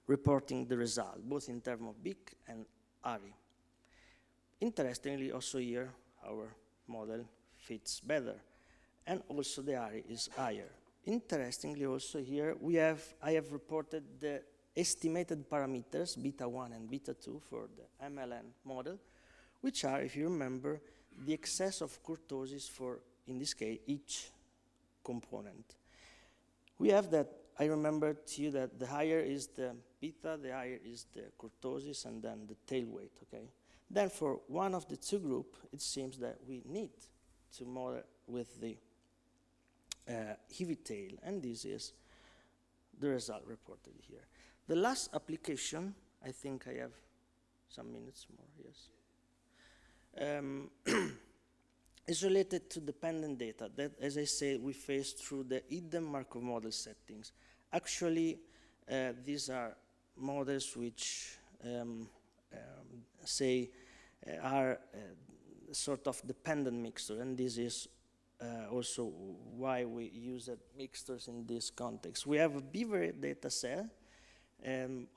reporting the result, both in terms of BIC and ARI. Interestingly, also here, our model fits better. And also the ARI is higher. Interestingly, also here, I have reported the estimated parameters, beta 1 and beta 2 for the MLN model, which are, if you remember, the excess of kurtosis for, in this case, each component. We have that, I remember to you that the higher is the beta, the higher is the kurtosis, and then the tail weight, okay? Then for one of the 2 groups, it seems that we need to model with the heavy tail, and this is the result reported here. The last application, I think I have some minutes more, yes. Is related to dependent data that, as I said, we face through the hidden Markov model settings. Actually, these are models which are sort of dependent mixture, and this is also why we use mixtures in this context. We have a beaver data set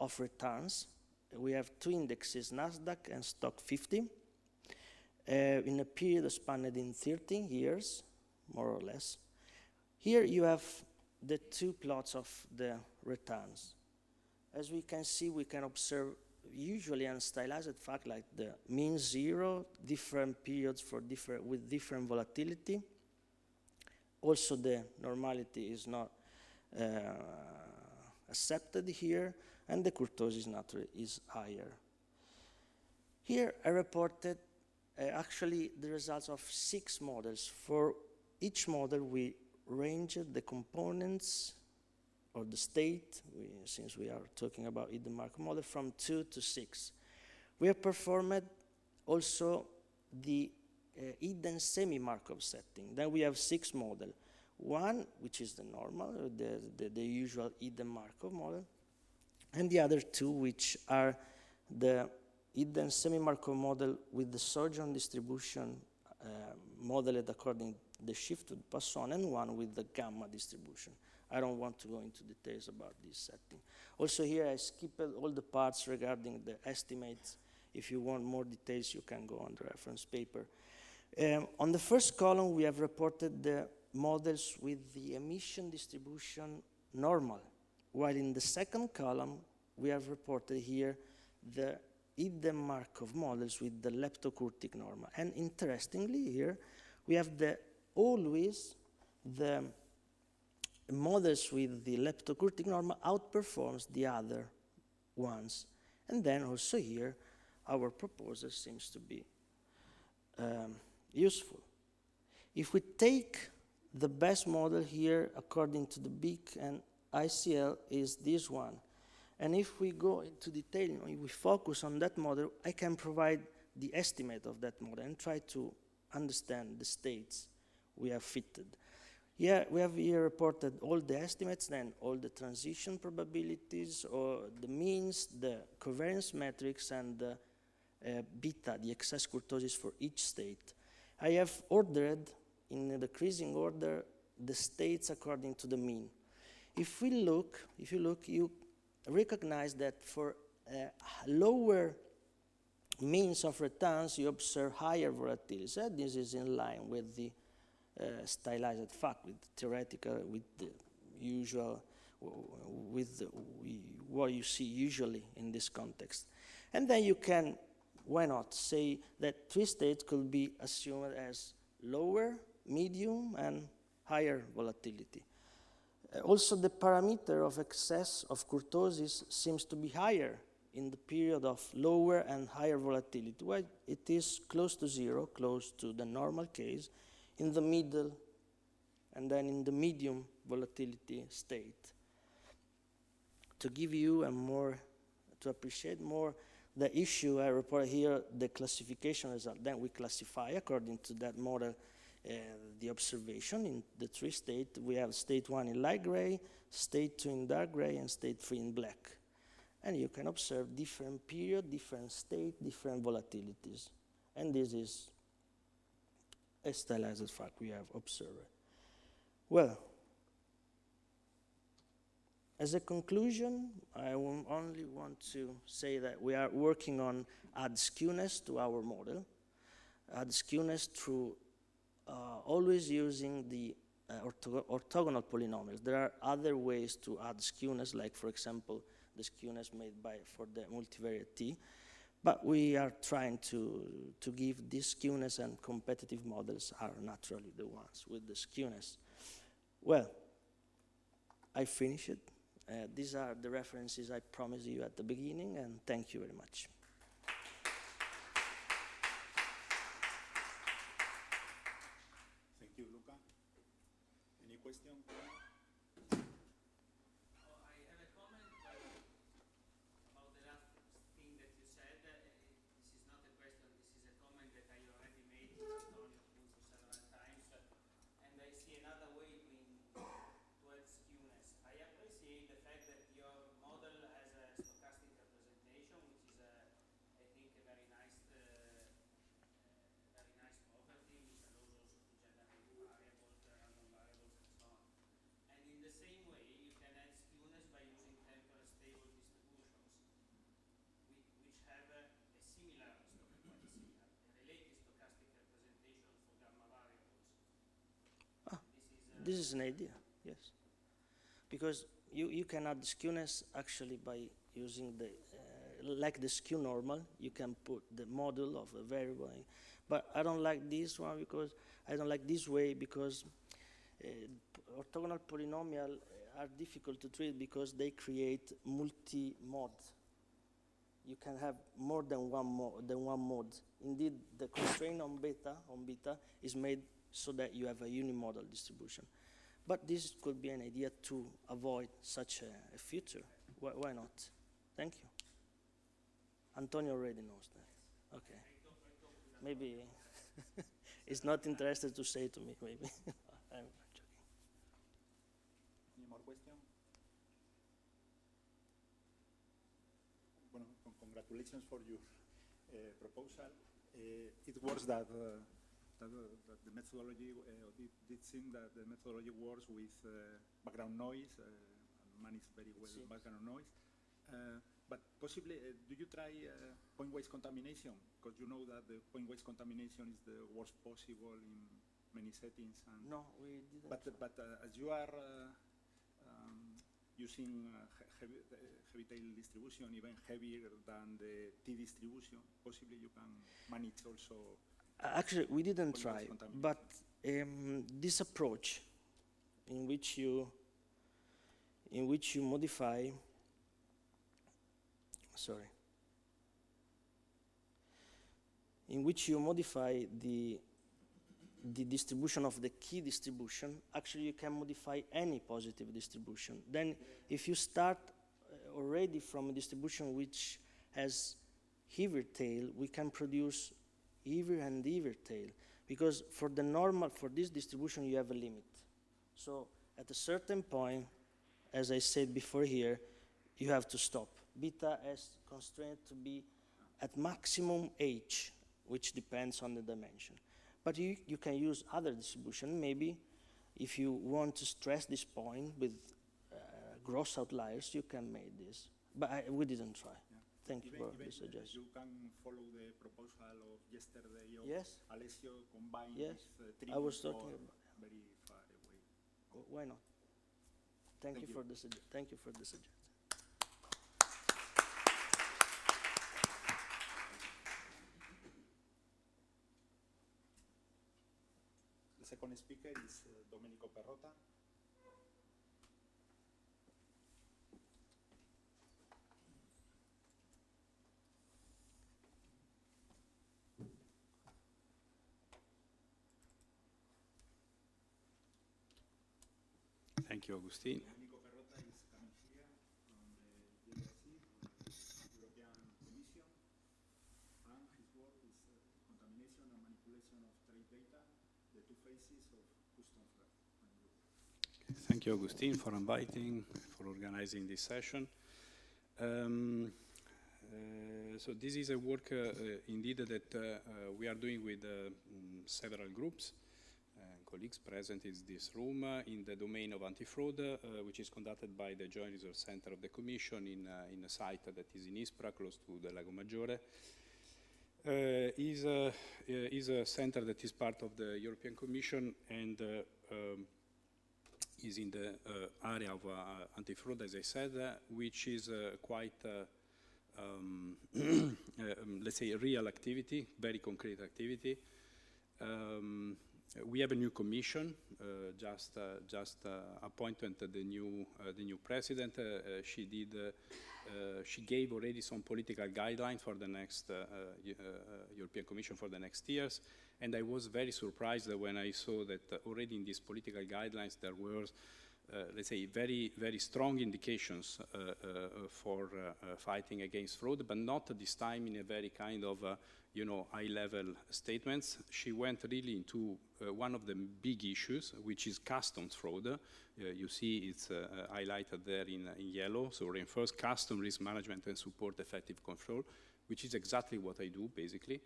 of returns. We have 2 indexes, NASDAQ and Stock 50. In a period spanned in 13 years, more or less. Here you have the 2 plots of the returns. As we can see, we can observe usually unstylized fact like the mean 0, different periods for with different volatility. Also the normality is not accepted here, and the kurtosis naturally is higher. Here I reported actually the results of 6 models. For each model, we ranged the components or the state, since we are talking about hidden Markov model, from 2 to 6. We have performed also the hidden semi-Markov setting. Then we have 6 models. 1, which is the normal, the usual hidden Markov model, and the other 2, which are the hidden semi-Markov model with the Sojourn distribution modeled according to the shift to Poisson, and one with the gamma distribution. I don't want to go into details about this setting. Also here I skipped all the parts regarding the estimates. If you want more details, you can go on the reference paper. On the first column, we have reported the models with the emission distribution normal, while in the second column, we have reported here the hidden Markov models with the leptokurtic normal. And interestingly here, we have always the models with the leptokurtic normal outperforms the other ones. And then also here, our proposal seems to be useful. If we take the best model here, according to the BIC and ICL, is this one. And if we go into detail, if we focus on that model, I can provide the estimate of that model and try to understand the states we have fitted. Yeah, we have here reported all the estimates, then all the transition probabilities, or the means, the covariance metrics, and the beta, the excess kurtosis for each state. I have ordered, in a decreasing order, the states according to the mean. If you look, you recognize that for lower means of returns, you observe higher volatility. So this is in line with the stylized fact, with theoretical, with the usual, with what you see usually in this context. And then you can, why not, say that three states could be assumed as lower, medium, and higher volatility. Also, the parameter of excess of kurtosis seems to be higher in the period of lower and higher volatility. Well, it is close to zero, close to the normal case, in the middle, and then in the medium volatility state. To give you a more, to appreciate more the issue, I report here the classification result. Then we classify according to that model the observation in the three states. We have state 1 in light gray, state 2 in dark gray, and state 3 in black. And you can observe different period, different state, different volatilities. And this is a stylized fact we have observed. Well, as a conclusion, I only want to say that we are working on add skewness to our model, add skewness through always using the orthogonal polynomials. There are other ways to add skewness, like, for example, the skewness made for the multivariate T. But we are trying to give this skewness, and competitive models are naturally the ones with the skewness. Well, I finished it. These are the references I promised you at the beginning, and thank you very much. Thank you, Luca. Any question? This is an idea, yes. Because you can add skewness actually by using the, like the skew normal, you can put the model of a variable. But I don't like this one because, I don't like this way because orthogonal polynomials are difficult to treat because they create multi-mod. You can have more than one mode. Indeed, the constraint on beta is made so that you have a unimodal distribution. But this could be an idea to avoid such a future. Why not? Thank you. Antonio already knows that. Okay. Maybe he's not interested to say to me, maybe. I'm joking. Any more questions? Bueno, congratulations for your proposal. It works that the methodology did seem that the methodology works with background noise, and manages very well background noise. But possibly, do you try point-wise contamination? Because you know that the point-wise contamination is the worst possible in many settings. And no, we didn't. But as you are using heavy tail distribution, even heavier than the T distribution, possibly you can manage also. Actually, we didn't try, but this approach in which you modify sorry, in which you modify the distribution of the key distribution. Actually, you can modify any positive distribution. Then if you start already from a distribution which has heavier tail, we can produce heavier and heavier tail, because for this distribution you have a limit. So at a certain point, as I said before here, you have to stop. Beta has constrained to be at maximum h, which depends on the dimension. But you can use other distribution. Maybe if you want to stress this point with gross outliers, you can make this. But we didn't try. Yeah. Thank you for the You suggestion. can follow the proposal of yesterday of Yes. Alessio combined Yes. with I was triggers talking or about- very far away. Why not? Thank Thank you you. for the thank you for the suggestion. The second speaker is Domenico Perrotta. Thank you, Agustin. Domenico Perrotta is coming here from the JRC, European Commission, and his work is contamination and manipulation of trade data, the two phases of custom flow. Thank you, Agustin, for inviting, for organizing this session. So this is a work indeed that we are doing with several groups, colleagues present in this room in the domain of anti-fraud, which is conducted by the Joint Research Center of the Commission in a site that is in Ispra, close to the Lago Maggiore. Is a center that is part of the European Commission and is in the area of anti-fraud, as I said, which is quite, let's say, a real activity, very concrete activity. We have a new commission, just appointed the new president. She gave already some political guidelines for the next European Commission for the next years, and I was very surprised when I saw that already in these political guidelines there were, let's say, very, very strong indications for fighting against fraud, but not this time in a very kind of high-level statements. She went really into one of the big issues, which is customs fraud. You see it's highlighted there in yellow. So reinforce custom risk management and support effective control, which is exactly what I do, basically,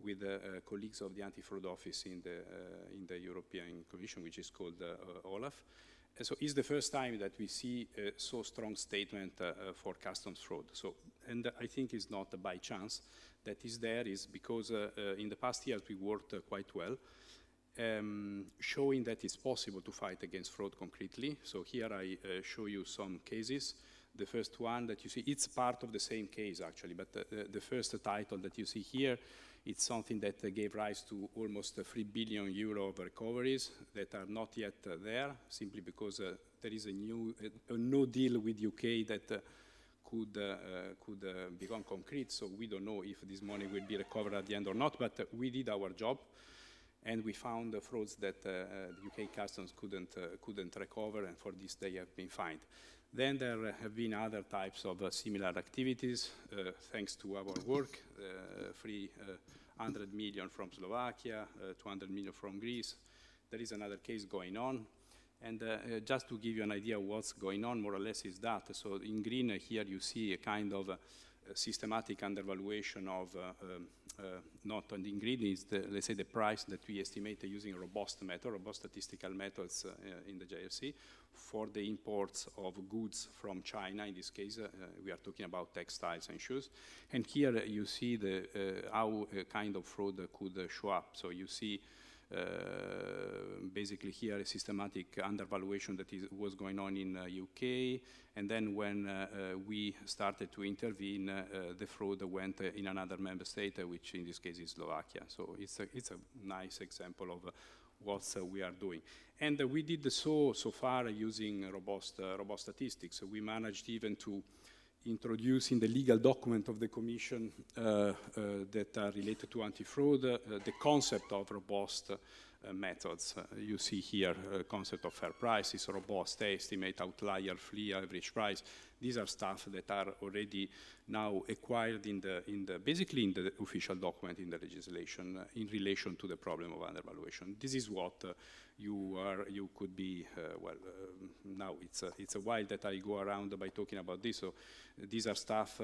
with colleagues of the Anti-Fraud Office in the European Commission, which is called OLAF. So it's the first time that we see a so strong statement for customs fraud. So, and I think it's not by chance that is there, is because in the past years we worked quite well, showing that it's possible to fight against fraud concretely. So here I show you some cases. The first one that you see, it's part of the same case actually, but the first title that you see here, it's something that gave rise to almost 3 billion euro of recoveries that are not yet there, simply because there is a no deal with UK that could become concrete. So we don't know if this money will be recovered at the end or not, but we did our job, and we found frauds that the UK customs couldn't recover, and for this they have been fined. Then there have been other types of similar activities, thanks to our work, 300 million from Slovakia, 200 million from Greece. There is another case going on. And just to give you an idea of what's going on, more or less is that. So in green here you see a kind of systematic undervaluation of, not on the green is, let's say, the price that we estimate using robust statistical methods in the JRC for the imports of goods from China. In this case, we are talking about textiles and shoes. And here you see how a kind of fraud could show up. So you see basically here a systematic undervaluation that was going on in UK, and then when we started to intervene, the fraud went in another member state, which in this case is Slovakia. So it's a nice example of what we are doing. And we did so far using robust statistics. So we managed even to introducing the legal document of the Commission that are related to anti-fraud, the concept of robust methods. You see here concept of fair prices, robust estimate, outlier, free, average price. These are stuff that are already now acquired basically in the official document in the legislation in relation to the problem of undervaluation. This is what you could be, now it's a while that I go around by talking about this, so these are stuff,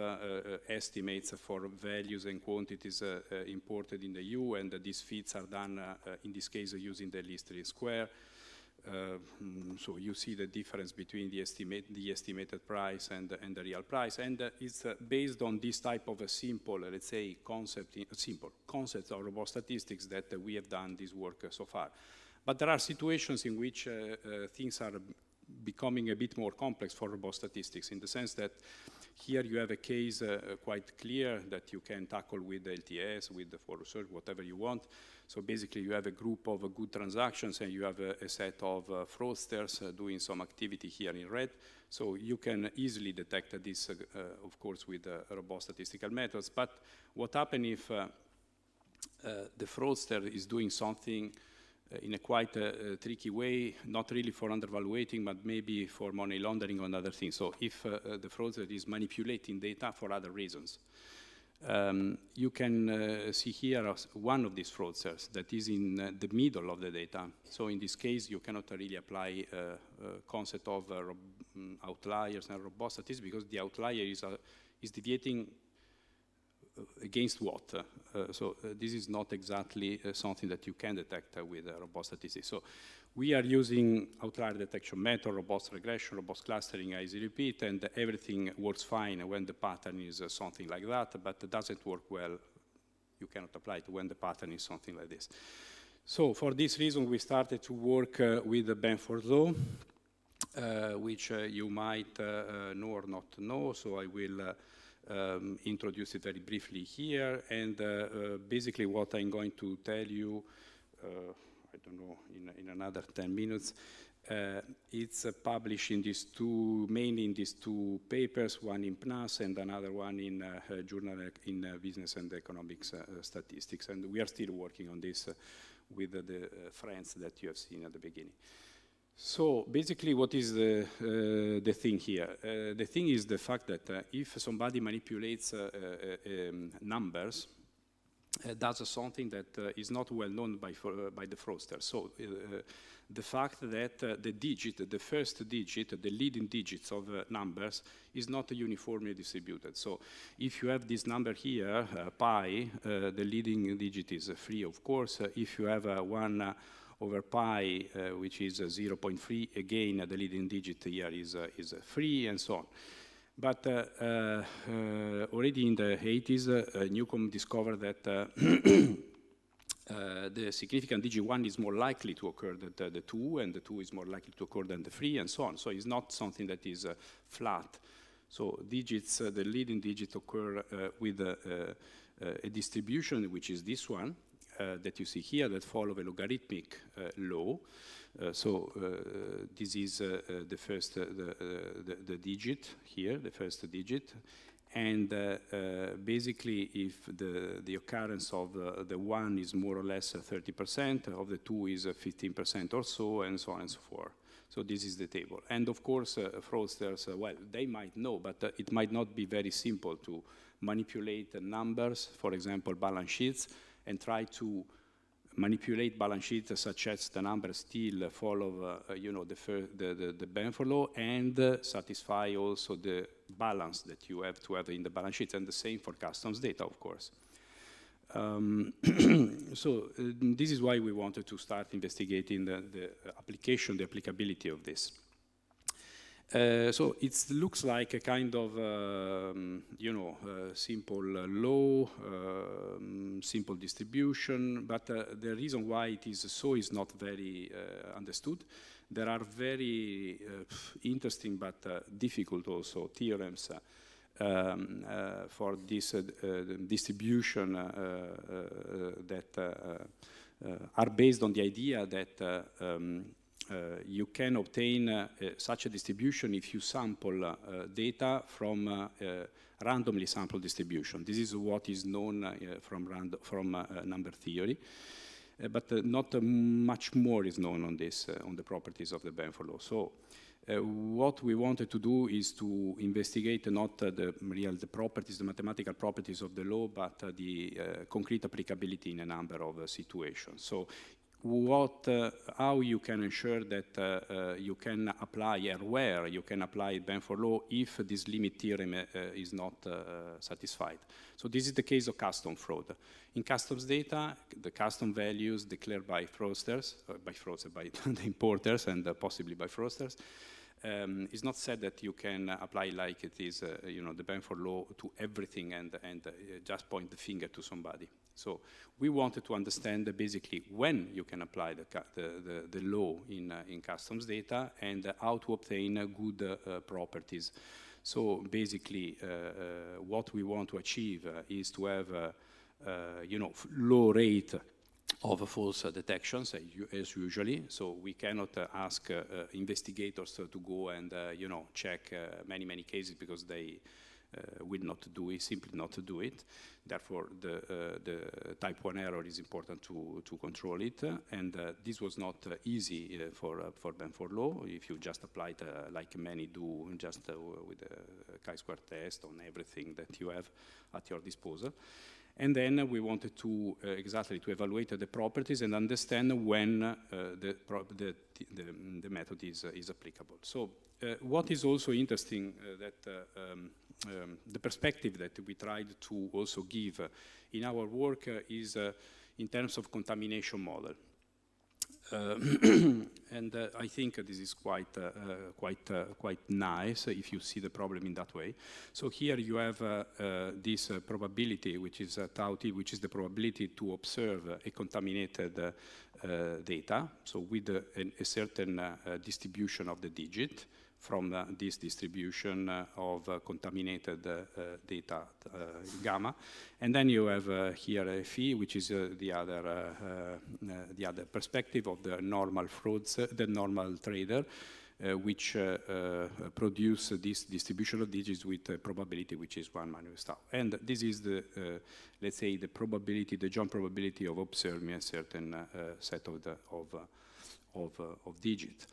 estimates for values and quantities imported in the EU, and these feeds are done, in this case, using the least square. So you see the difference between the estimated price and the real price, and it's based on this type of a simple, let's say, concept of robust statistics that we have done this work so far. But there are situations in which things are becoming a bit more complex for robust statistics, in the sense that here you have a case quite clear that you can tackle with the LTS, with the for research, whatever you want. So basically you have a group of good transactions and you have a set of fraudsters doing some activity here in red. So you can easily detect this, of course, with robust statistical methods. But what happens if the fraudster is doing something in a quite tricky way, not really for undervaluating, but maybe for money laundering or other things. So if the fraudster is manipulating data for other reasons, you can see here one of these fraudsters that is in the middle of the data. So in this case, you cannot really apply concept of outliers and robust statistics, because the outlier is deviating against what? So this is not exactly something that you can detect with robust statistics. So we are using outlier detection method, robust regression, robust clustering, easy repeat, and everything works fine when the pattern is something like that, but it doesn't work well. You cannot apply it when the pattern is something like this. So for this reason, we started to work with the Benford law, which you might know or not know, so I will introduce it very briefly here, and basically what I'm going to tell you, I don't know, in another 10 minutes, it's published in these mainly in these two papers, one in PNAS and another one in Journal in Business and Economics Statistics, and we are still working on this with the friends that you have seen at the beginning. So basically, what is the thing here? The thing is the fact that if somebody manipulates numbers, does something that is not well known by the fraudster. So the fact that the first digit, the leading digits of numbers is not uniformly distributed. So if you have this number here, pi, the leading digit is 3, of course. If you have 1 over pi, which is 0.3, again, the leading digit here is 3, and so on. But already in the 80s, Newcomb discovered that the significant digit 1 is more likely to occur than the 2, and the 2 is more likely to occur than the 3, and so on. So it's not something that is flat. So digits, the leading digits occur with a distribution, which is this one, that you see here, that follow a logarithmic law. This is the first, the digit here, the first digit. And basically, if the occurrence of the 1 is more or less 30%, of the 2 is 15% or so, and so on and so forth. So this is the table. And of course, fraudsters, well, they might know, but it might not be very simple to manipulate numbers, for example, balance sheets, and try to manipulate balance sheets such as the numbers still follow, the Benford law, and satisfy also the balance that you have to have in the balance sheets, and the same for customs data, of course. So this is why we wanted to start investigating the application, the applicability of this. So it looks like a kind of, simple law, simple distribution, but the reason why it is so is not very understood. There are very interesting but difficult also theorems for this distribution that are based on the idea that you can obtain such a distribution if you sample data from randomly sampled distribution. This is what is known from number theory. But not much more is known on this, on the properties of the Benford law. So what we wanted to do is to investigate not the properties, the mathematical properties of the law, but the concrete applicability in a number of situations. So how you can ensure that you can apply, or where you can apply Benford law if this limit theorem is not satisfied. So this is the case of custom fraud. In customs data, the custom values declared by fraudsters, by the importers and possibly by fraudsters, it's not said that you can apply like it is, the Benford law to everything and just point the finger to somebody. So we wanted to understand basically when you can apply the law in customs data and how to obtain good properties. So basically, what we want to achieve is to have low rate of false detections, as usually. So we cannot ask investigators to go and check many cases because they will not do it, simply not to do it. Therefore, the type 1 error is important to control it, and this was not easy for Benford law if you just apply it like many do, just with a chi-square test on everything that you have at your disposal. And then we wanted to exactly to evaluate the properties and understand when the method is applicable. So what is also interesting that the perspective that we tried to also give in our work is in terms of contamination model. And I think this is quite nice if you see the problem in that way. So here you have this probability, which is tau t, which is the probability to observe a contaminated data, so with a certain distribution of the digit from this distribution of contaminated data gamma. And then you have here a phi, which is the other perspective of the normal frauds, the normal trader, which produce this distribution of digits with a probability which is 1 minus tau. And this is the, let's say, the probability, the joint probability of observing a certain set of digits.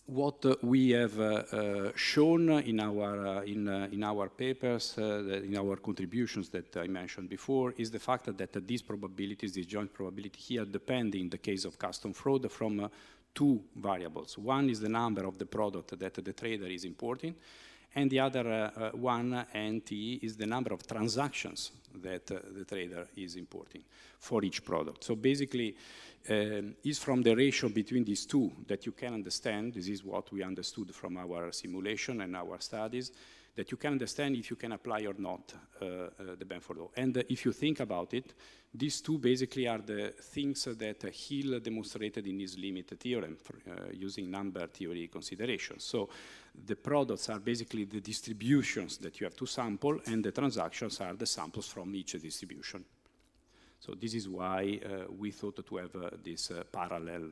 What we have shown in our papers, in our contributions that I mentioned before, is the fact that these probabilities, this joint probability here, depend in the case of custom fraud from two variables. One is the number of the product that the trader is importing, and the other one, NT, is the number of transactions that the trader is importing for each product. So basically, is from the ratio between these two that you can understand, this is what we understood from our simulation and our studies, that you can understand if you can apply or not the Benford law. And if you think about it, these two basically are the things that Hill demonstrated in his limit theorem using number theory considerations. So the products are basically the distributions that you have to sample, and the transactions are the samples from each distribution. So this is why we thought to have this parallel,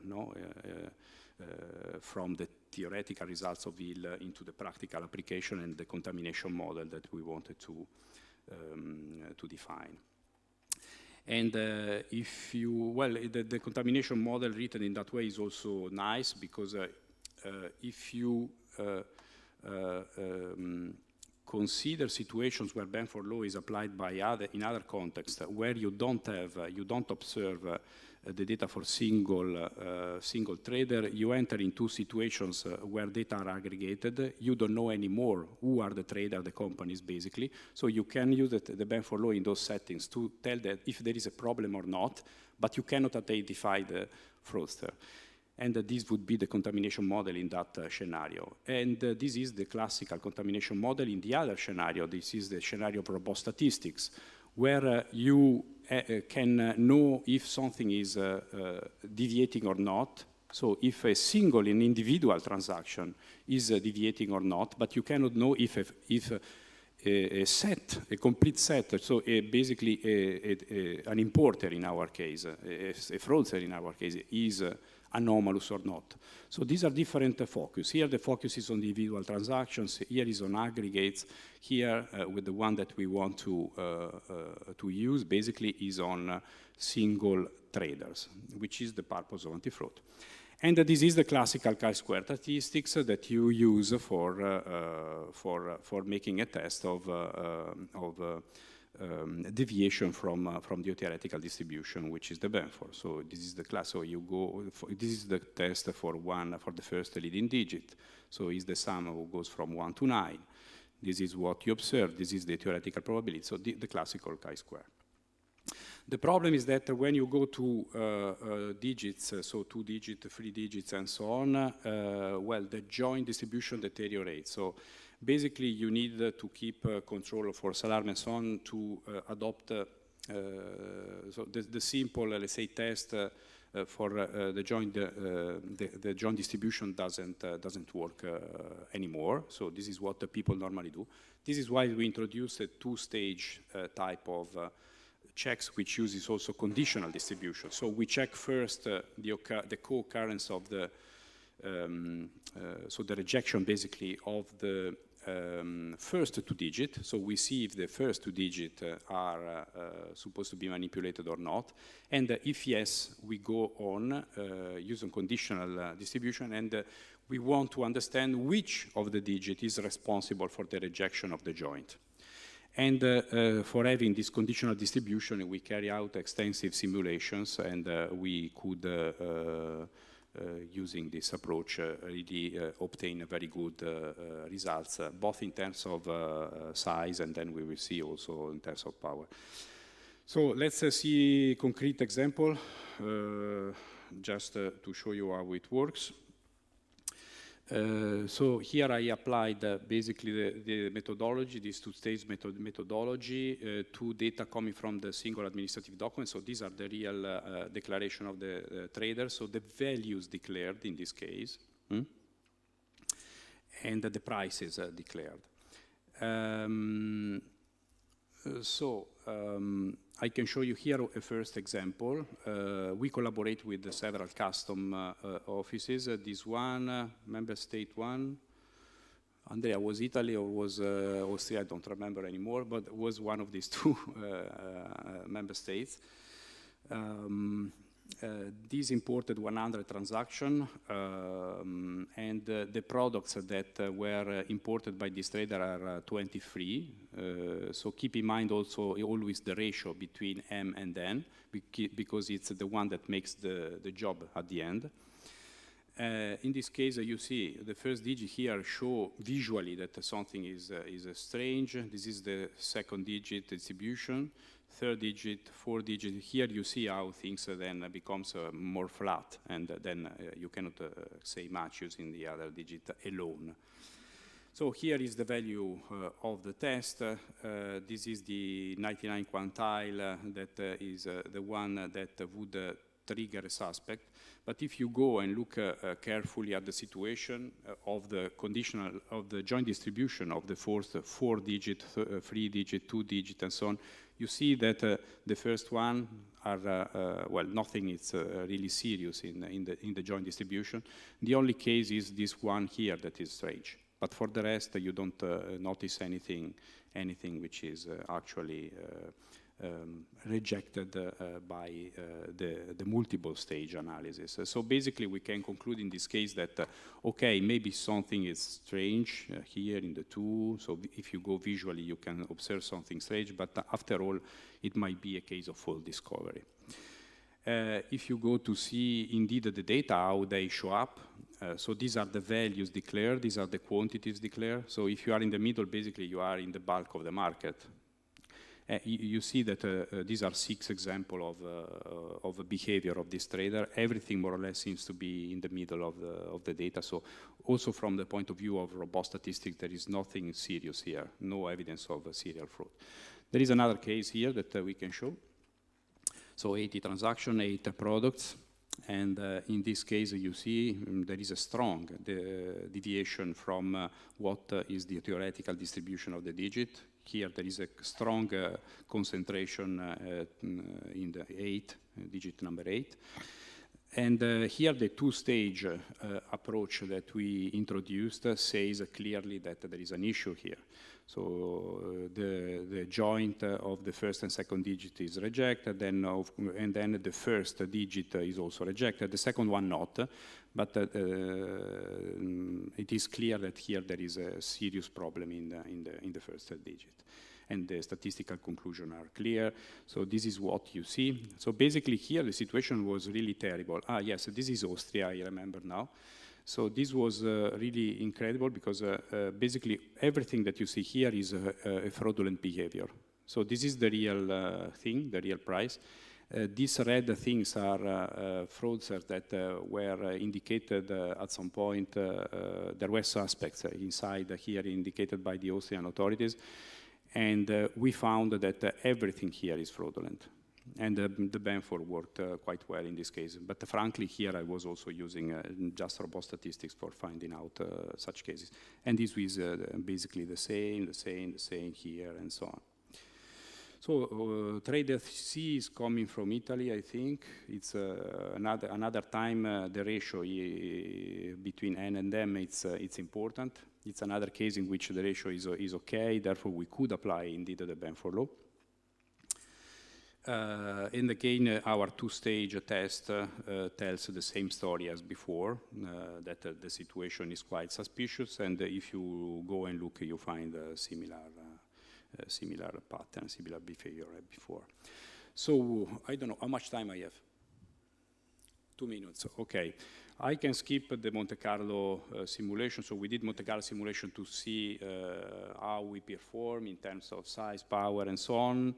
from the theoretical results of Hill into the practical application and the contamination model that we wanted to define. And if you, well, the contamination model written in that way is also nice because if you consider situations where Benford law is applied by in other contexts where you don't observe the data for single trader, you enter into situations where data are aggregated. You don't know anymore who are the trader, the companies basically. So you can use the Benford law in those settings to tell that if there is a problem or not, but you cannot identify the fraudster. And this would be the contamination model in that scenario. And this is the classical contamination model in the other scenario. This is the scenario of robust statistics, where you can know if something is deviating or not. So if a single, an individual transaction is deviating or not, but you cannot know if a complete set, so basically an importer in our case, a fraudster in our case, is anomalous or not. So these are different focus. Here the focus is on individual transactions, here is on aggregates, here with the one that we want to use basically is on single traders, which is the purpose of anti-fraud. And this is the classical chi-square statistics that you use for making a test of deviation from the theoretical distribution, which is the Benford. So this is the class. So you go. This is the test for the first leading digit. So it's the sum who goes from 1 to 9. This is what you observe. This is the theoretical probability. So the classical chi-square. The problem is that when you go to digits, so 2 digits, 3 digits, and so on, well, the joint distribution deteriorates. So basically, you need to keep control of false alarm and so on to adopt. So the simple, let's say, test for the joint distribution doesn't work anymore. So this is what the people normally do. This is why we introduced a two-stage type of checks, which uses also conditional distribution. So we check first the co-occurrence of the so the rejection basically of the first 2 digits. So we see if the first 2 digits are supposed to be manipulated or not. And if yes, we go on using conditional distribution, and we want to understand which of the digits is responsible for the rejection of the joint. And for having this conditional distribution, we carry out extensive simulations, and we could, using this approach, really obtain very good results, both in terms of size, and then we will see also in terms of power. So let's see a concrete example, just to show you how it works. So here I applied basically the methodology, this two-stage methodology, to data coming from the single administrative document. So these are the real declaration of the trader. So the values declared in this case, and the prices declared. I can show you here a first example. We collaborate with several custom offices. This one, member state one, Andrea, was Italy or was Austria? I don't remember anymore, but it was one of these two member states. These imported 100 transactions, and the products that were imported by this trader are 23. So keep in mind also always the ratio between M and N, because it's the one that makes the job at the end. In this case, you see the first digit here show visually that something is strange. This is the second digit distribution. Third digit, fourth digit. Here you see how things then becomes more flat, and then you cannot say much using the other digit alone. So here is the value of the test. This is the 99 quantile that is the one that would trigger a suspect. But if you go and look carefully at the situation of the conditional, of the joint distribution of the first 4 digit, 3 digit, 2 digit, and so on, you see that the first one are, well, nothing is really serious in the joint distribution. The only case is this one here that is strange. But for the rest, you don't notice anything which is actually rejected by the multiple stage analysis. So basically we can conclude in this case that, okay, maybe something is strange here in the two, so if you go visually you can observe something strange, but after all it might be a case of full discovery. If you go to see indeed the data, how they show up, so these are the values declared, these are the quantities declared, so if you are in the middle, basically you are in the bulk of the market. You see that these are 6 examples of the behavior of this trader. Everything more or less seems to be in the middle of the data. So also from the point of view of robust statistics, there is nothing serious here, no evidence of serial fraud. There is another case here that we can show. So 80 transactions, 8 products. And in this case, you see there is a strong deviation from what is the theoretical distribution of the digit. Here there is a strong concentration in the 8, digit number 8. And here the two-stage approach that we introduced says clearly that there is an issue here. So the joint of the first and second digit is rejected, and then the first digit is also rejected, the second one not. But it is clear that here there is a serious problem in the first digit. And the statistical conclusions are clear. So this is what you see. So basically here the situation was really terrible. Ah, yes, this is Austria, I remember now. So this was really incredible because basically everything that you see here is a fraudulent behavior. So this is the real thing, the real price. These red things are fraudsters that were indicated at some point. There were suspects inside here indicated by the Austrian authorities. And we found that everything here is fraudulent. And the Benford worked quite well in this case. But frankly, here I was also using just robust statistics for finding out such cases. And this was basically the same here, and so on. So Trader C is coming from Italy, I think. It's another time the ratio between N and M, it's important. It's another case in which the ratio is okay, therefore we could apply indeed the Benford law. And again, our two-stage test tells the same story as before, that the situation is quite suspicious, and if you go and look, you find a similar pattern, similar behavior before. So I don't know how much time I have. 2 minutes, okay. I can skip the Monte Carlo simulation. So we did Monte Carlo simulation to see how we perform in terms of size, power, and so on.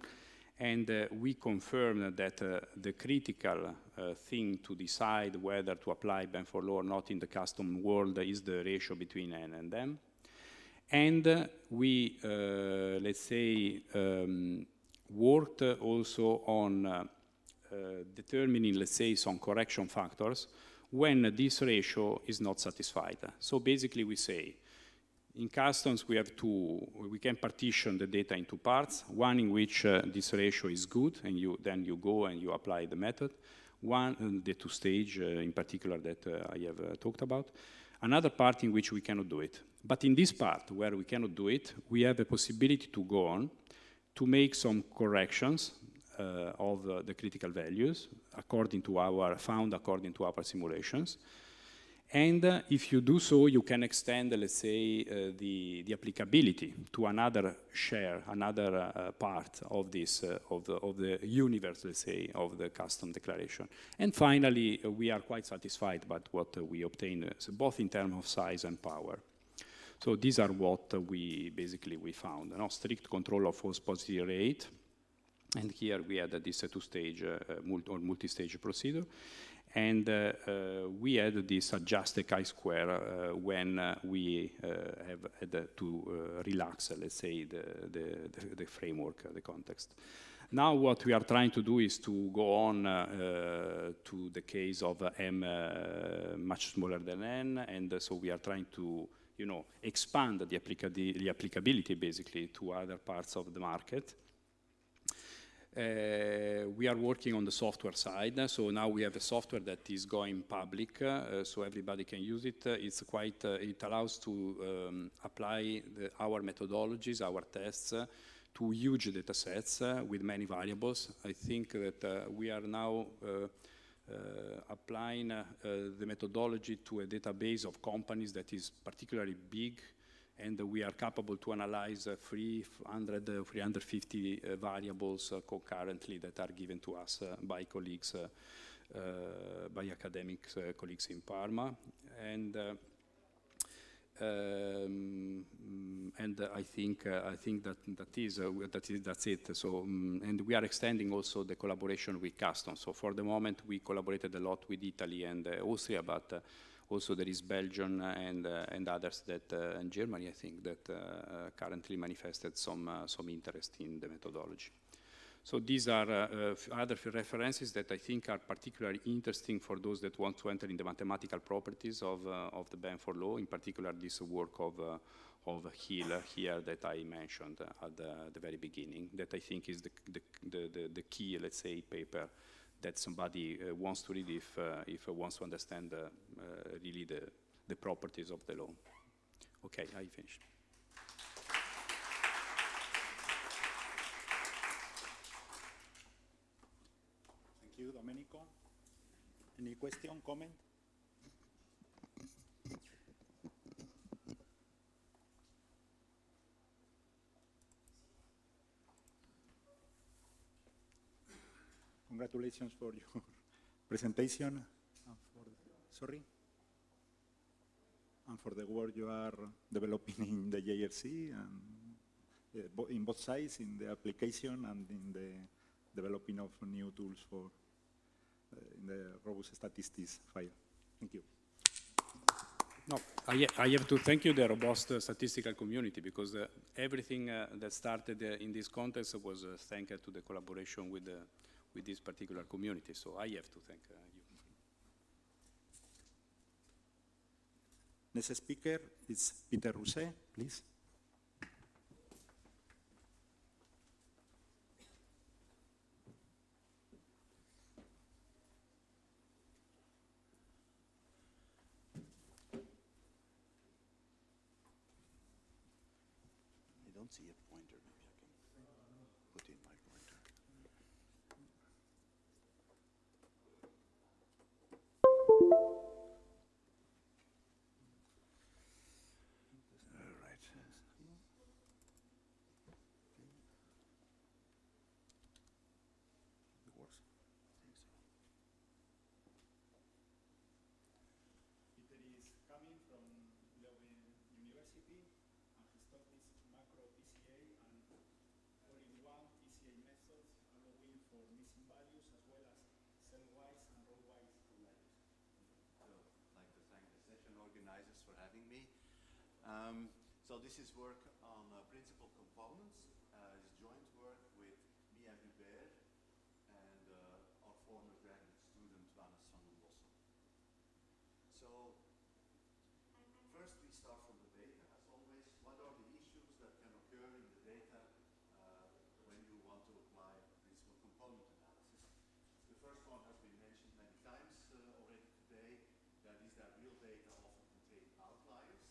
And we confirmed that the critical thing to decide whether to apply Benford law or not in the custom world is the ratio between N and M. And we, let's say, worked also on determining, let's say, some correction factors when this ratio is not satisfied. So basically we say, in customs we can partition the data into parts, one in which this ratio is good, and then you go and you apply the method, one, the two-stage in particular that I have talked about, another part in which we cannot do it. But in this part where we cannot do it, we have a possibility to go on to make some corrections of the critical values according to our simulations. And if you do so, you can extend, let's say, the applicability to another share, another part of this, of the universe, let's say, of the custom declaration. And finally, we are quite satisfied by what we obtained, both in terms of size and power. So these are what we found. Strict control of false positive rate. And here we had this two-stage or multi-stage procedure. And we had this adjusted chi-square when we have had to relax, let's say, the framework, the context. Now what we are trying to do is to go on to the case of M much smaller than N, and so we are trying to, expand the applicability basically to other parts of the market. We are working on the software side, so now we have a software that is going public, so everybody can use it. It's quite, it allows to apply our methodologies, our tests, to huge data sets with many variables. I think that we are now applying the methodology to a database of companies that is particularly big, and we are capable to analyze 350 variables concurrently that are given to us by colleagues, by academic colleagues in Parma. And I think that's it. So and we are extending also the collaboration with customs. So for the moment we collaborated a lot with Italy and Austria, but also there is Belgium and others that, and Germany, I think, that currently manifested some interest in the methodology. So these are other references that I think are particularly interesting for those that want to enter in the mathematical properties of the Benford law, in particular this work of Hill here that I mentioned at the very beginning, that I think is the key, let's say, paper that somebody wants to read if wants to understand really the properties of the law. Okay, I finished. Thank you, Domenico. Any question, comment? Congratulations for your presentation. And for the work you are developing in the JRC and in both sides, in the application and in the developing of new tools for in the robust statistics file. Thank you. No, I have to thank you, the robust statistical community, because everything that started in this context was thanks to the collaboration with this particular community. So I have to thank you. Next speaker is Peter Rousset, please. I don't see a pointer. Maybe I can put in my pointer. All right. It works. Peter is coming from Leuven University, and he studies macro PCA and all-in-one PCA methods, allowing for missing values as well as cell-wise and row-wise outliers. So I'd like to thank the session organizers for having me. So this is work on principal components. It's joint work with Mia Hubert and our former graduate student, Wannes van den Bossen. So first we start from the data, as always. What are the issues that can occur in the data when you want to apply principal component analysis? The first one has been mentioned many times already today. That is that real data often contain outliers.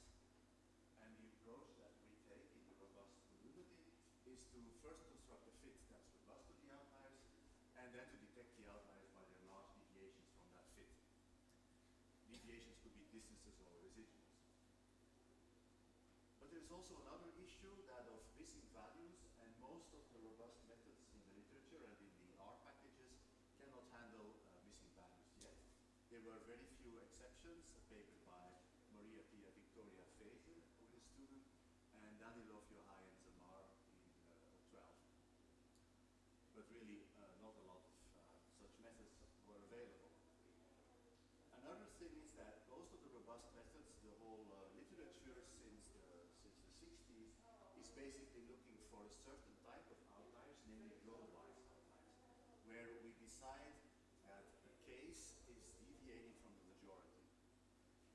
And the approach that we take in the robust community is to first construct a fit that's robust to the outliers, and then to detect the outliers by their large deviations from that fit. Deviations could be distances or residuals. But there's also another issue, that of missing values, and most of the robust methods in the literature and in the R packages cannot handle missing values yet. There were very few exceptions, a paper by Maria Pia Victoria Fezer with a student, and Danilov, Yohai, and Zamar in 12. But really, not a lot of such methods were available. Another thing is that most of the robust methods, the whole literature since the 60s, is basically looking for a certain type of outliers, namely row-wise outliers, where we decide that a case is deviating from the majority.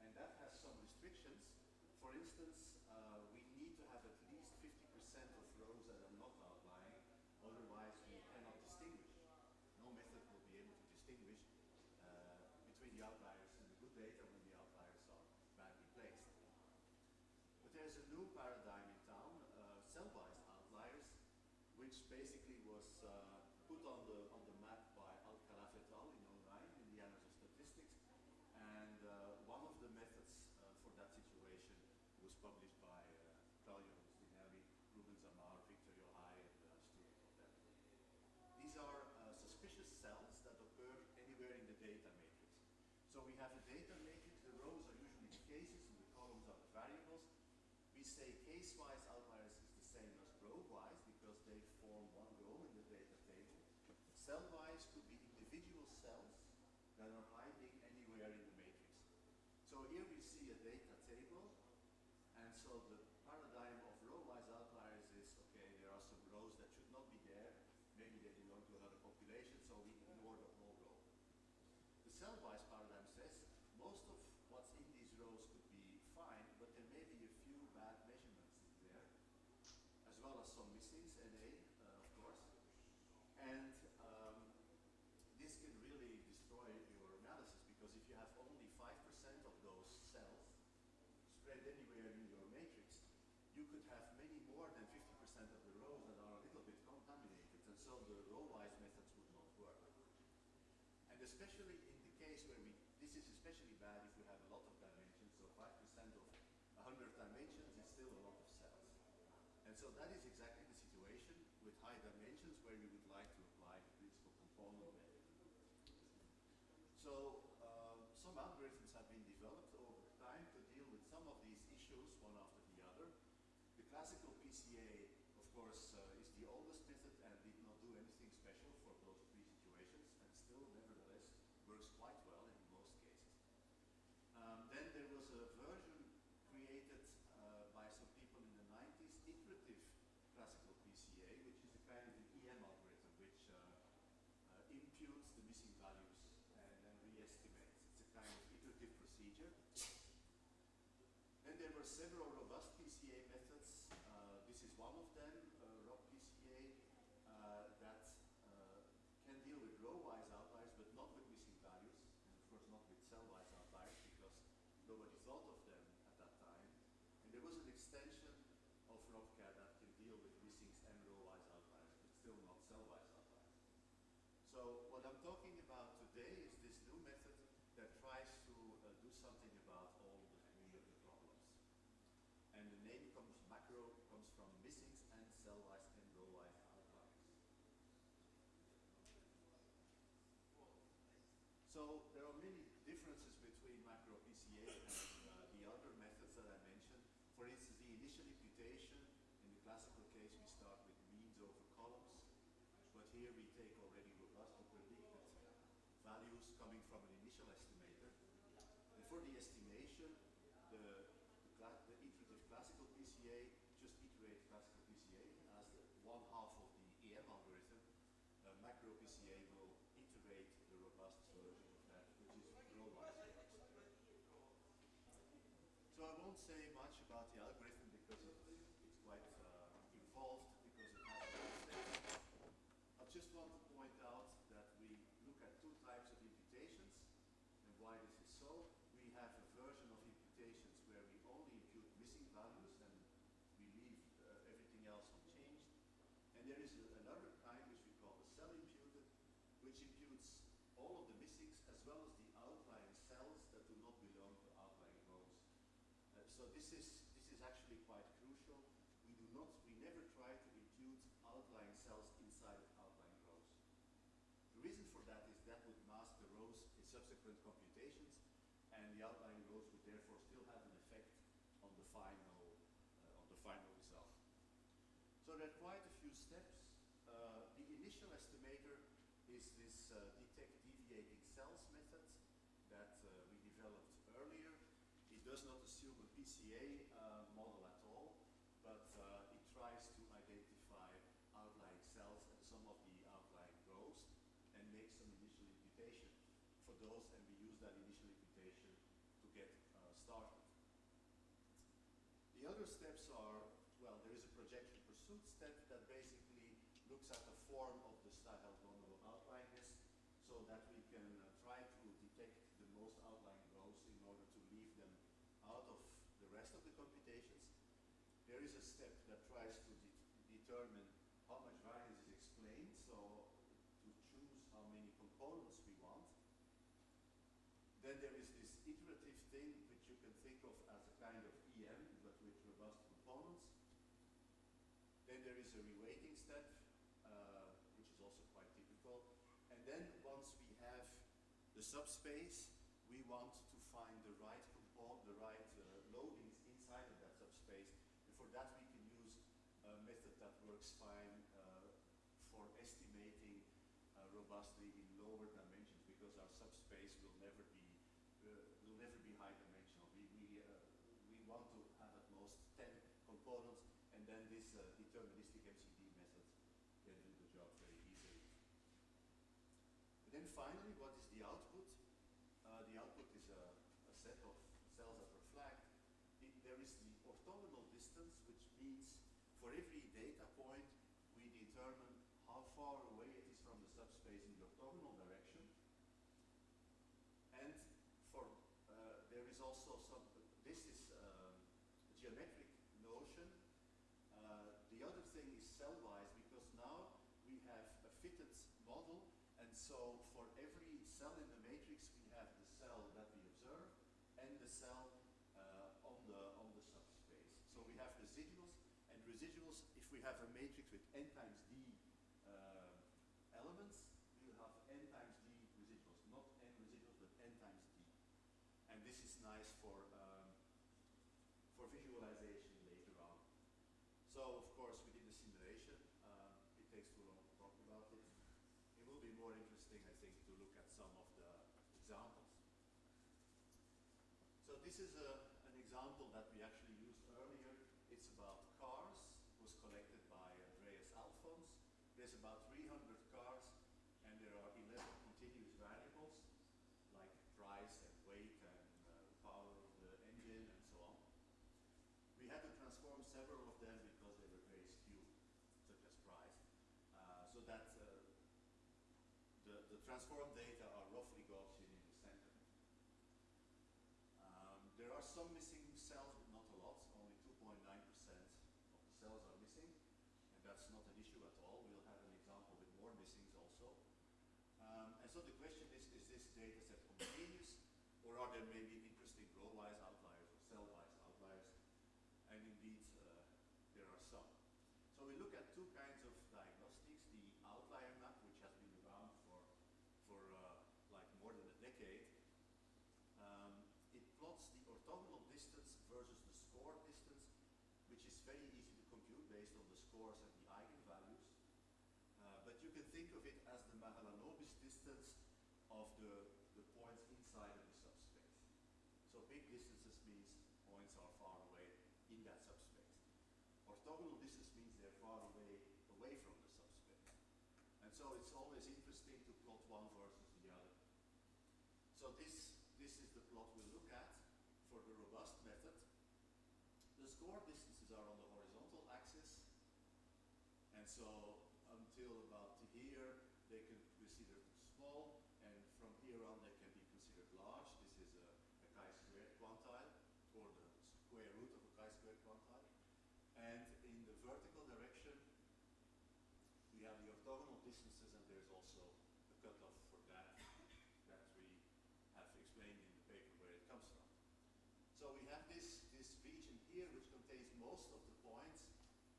And that has some restrictions. For instance, we need to have at least 50% of rows that are not outlying, otherwise we cannot distinguish. No method will be able to distinguish between the outliers and the good data when the outliers are badly placed. But there's a new paradigm in town, cell-wise outliers, which basically was put on the map by Alcalá et al. In 2009 in the Annals of Statistics, and one of the methods for that situation was published by Claudio Spinelli, Ruben Zamar, Victor Yohai, and a student of them. These are suspicious cells that occur anywhere in the data matrix. So we have a data matrix, the rows are usually the cases and the columns are the variables. We say case-wise outliers is the same as row-wise because they form one row in the data table. Cell-wise could be individual cells that are hiding anywhere in the matrix. So here we see a data table, and so the paradigm of row-wise outliers is, okay, there are some rows that should not be there, maybe they belong could have many more than 50% of the rows that are a little bit contaminated, and so the row-wise methods would not work. And especially in the case where this is especially bad if we have a lot of dimensions, so 5% of 100 dimensions is still a lot of cells. And so that is exactly the situation with high dimensions where we would like to apply the principal component method. So some algorithms have been developed over time to deal with some of these issues one after the other. The classical PCA, of course, is the oldest method and did not do anything special for those three situations, and still, nevertheless, works quite well in most cases. Then there was a version created by some people in the 90s, iterative classical PCA, which is a kind of an EM algorithm which imputes the missing values and then re-estimates. It's a kind of iterative procedure. Then there were several robust PCA methods. This is one of them, ROB PCA, that can deal with row-wise outliers, but not with missing values, and of course not with cell-wise outliers, because nobody thought of them at that time. And there was an extension of ROBCAD that can deal with missing and row-wise outliers, but still not cell-wise outliers. So what I'm talking about today is this new method that tries to do something about all the three of the problems. And the name macro comes from missings and cell-wise and row-wise outliers. So there are many differences between macro PCA and the other methods that I mentioned. For instance, the initial imputation. In the classical case, we start with means over columns. But here we take already robust and predicted values coming from an initial estimator. And for the estimation, the iterative classical PCA, just iterate classical PCA as one half of the EM algorithm. Macro PCA will iterate the robust version of that, which is row-wise. So I won't say much about the algorithm because it's quite involved, because it has many steps. I just want to point out that we look at two types of imputations, and why this is so. We have a version of imputations where we only impute missing values and we leave everything else unchanged. And there is another kind which we call the cell imputed, which imputes all of the missings as well as the outlying cells that do not belong to outlying rows. So this is actually quite crucial. We never try to impute outlying cells inside of outlying rows. The reason for that is that would mask the rows in subsequent computations, and the outlying rows would therefore still have an effect on the final result. So there are quite a few steps. The initial estimator is this detect deviating cells method that we developed earlier. It does not assume a PCA model at all, but it tries to identify outlying cells and some of the outlying rows and make some initial imputation for those, and we use that initial imputation to get started. The other steps are, well, there is a projection pursuit step that basically looks at the form of the Stahel-Gonolo outliers so that we can try to detect the most outlying rows in order to leave them out of the rest of the computations. There is a step that tries to determine how much variance is explained, so to choose how many components we want. Then there is this iterative thing which you can think of as a kind of EM, but with robust components. Then there is a reweighting step, which is also quite typical. And then once we have the subspace, we want to find the right loadings inside of that subspace. And for that we can use a method that works fine for estimating robustly in lower dimensions, because our subspace will never be high dimensional. We want to have at most 10 components, and then this deterministic MCD method can do the job very easily. And then finally, what is the output? The output is a set of cells that are flagged. There is the orthogonal distance, which means for every data point, we determine how far away it is from the subspace in the orthogonal direction. And there is also this is a geometric notion, so for every cell in the matrix, we have the cell that we observe and the cell on the subspace. So we have residuals, and residuals, if we have a matrix with n times d elements, we'll have n times d residuals, not n residuals, but n times d. And this is nice for visualization later on. So, of course, we did the simulation. It takes too long to talk about it. It will be more interesting, I think, to look at some of the examples. So this is an example that we actually used earlier. It's about cars. It was collected by Andreas Alphons. There's about 300 cars, and there are 11 continuous variables, like price and weight and power of the engine and so on. We had to transform several of them because they were very skewed, such as price, so that the transformed data are roughly Gaussian in the center. There are some missing cells, but not a lot. Only 2.9% of the cells are missing, and that's not an issue at all. We'll have an example with more missings also. And so the question is this data set homogeneous, or are there maybe interesting row-wise outliers or cell-wise outliers? And indeed, there are some. So we look at two kinds of diagnostics: the outlier map, which has been around for like more than a decade. It plots the orthogonal distance versus the score distance, which is very easy to compute based on the scores and the eigenvalues. But you can think of it as the Mahalanobis distance of the points inside of the subspace. So big distances means points are far away in that subspace. Orthogonal distance means they're far away from the subspace. And so it's always interesting to plot one versus the other. So this is the plot we'll look at for the robust method. The score distances are on the horizontal axis, and so until about here they can be considered small, and from here on they can be considered large. This is a chi-squared quantile, or the square root of a chi-squared quantile. And in the vertical direction we have the orthogonal distances, and there's also a cutoff for that we have explained in the paper where it comes from. So we have this region here which contains most of the points.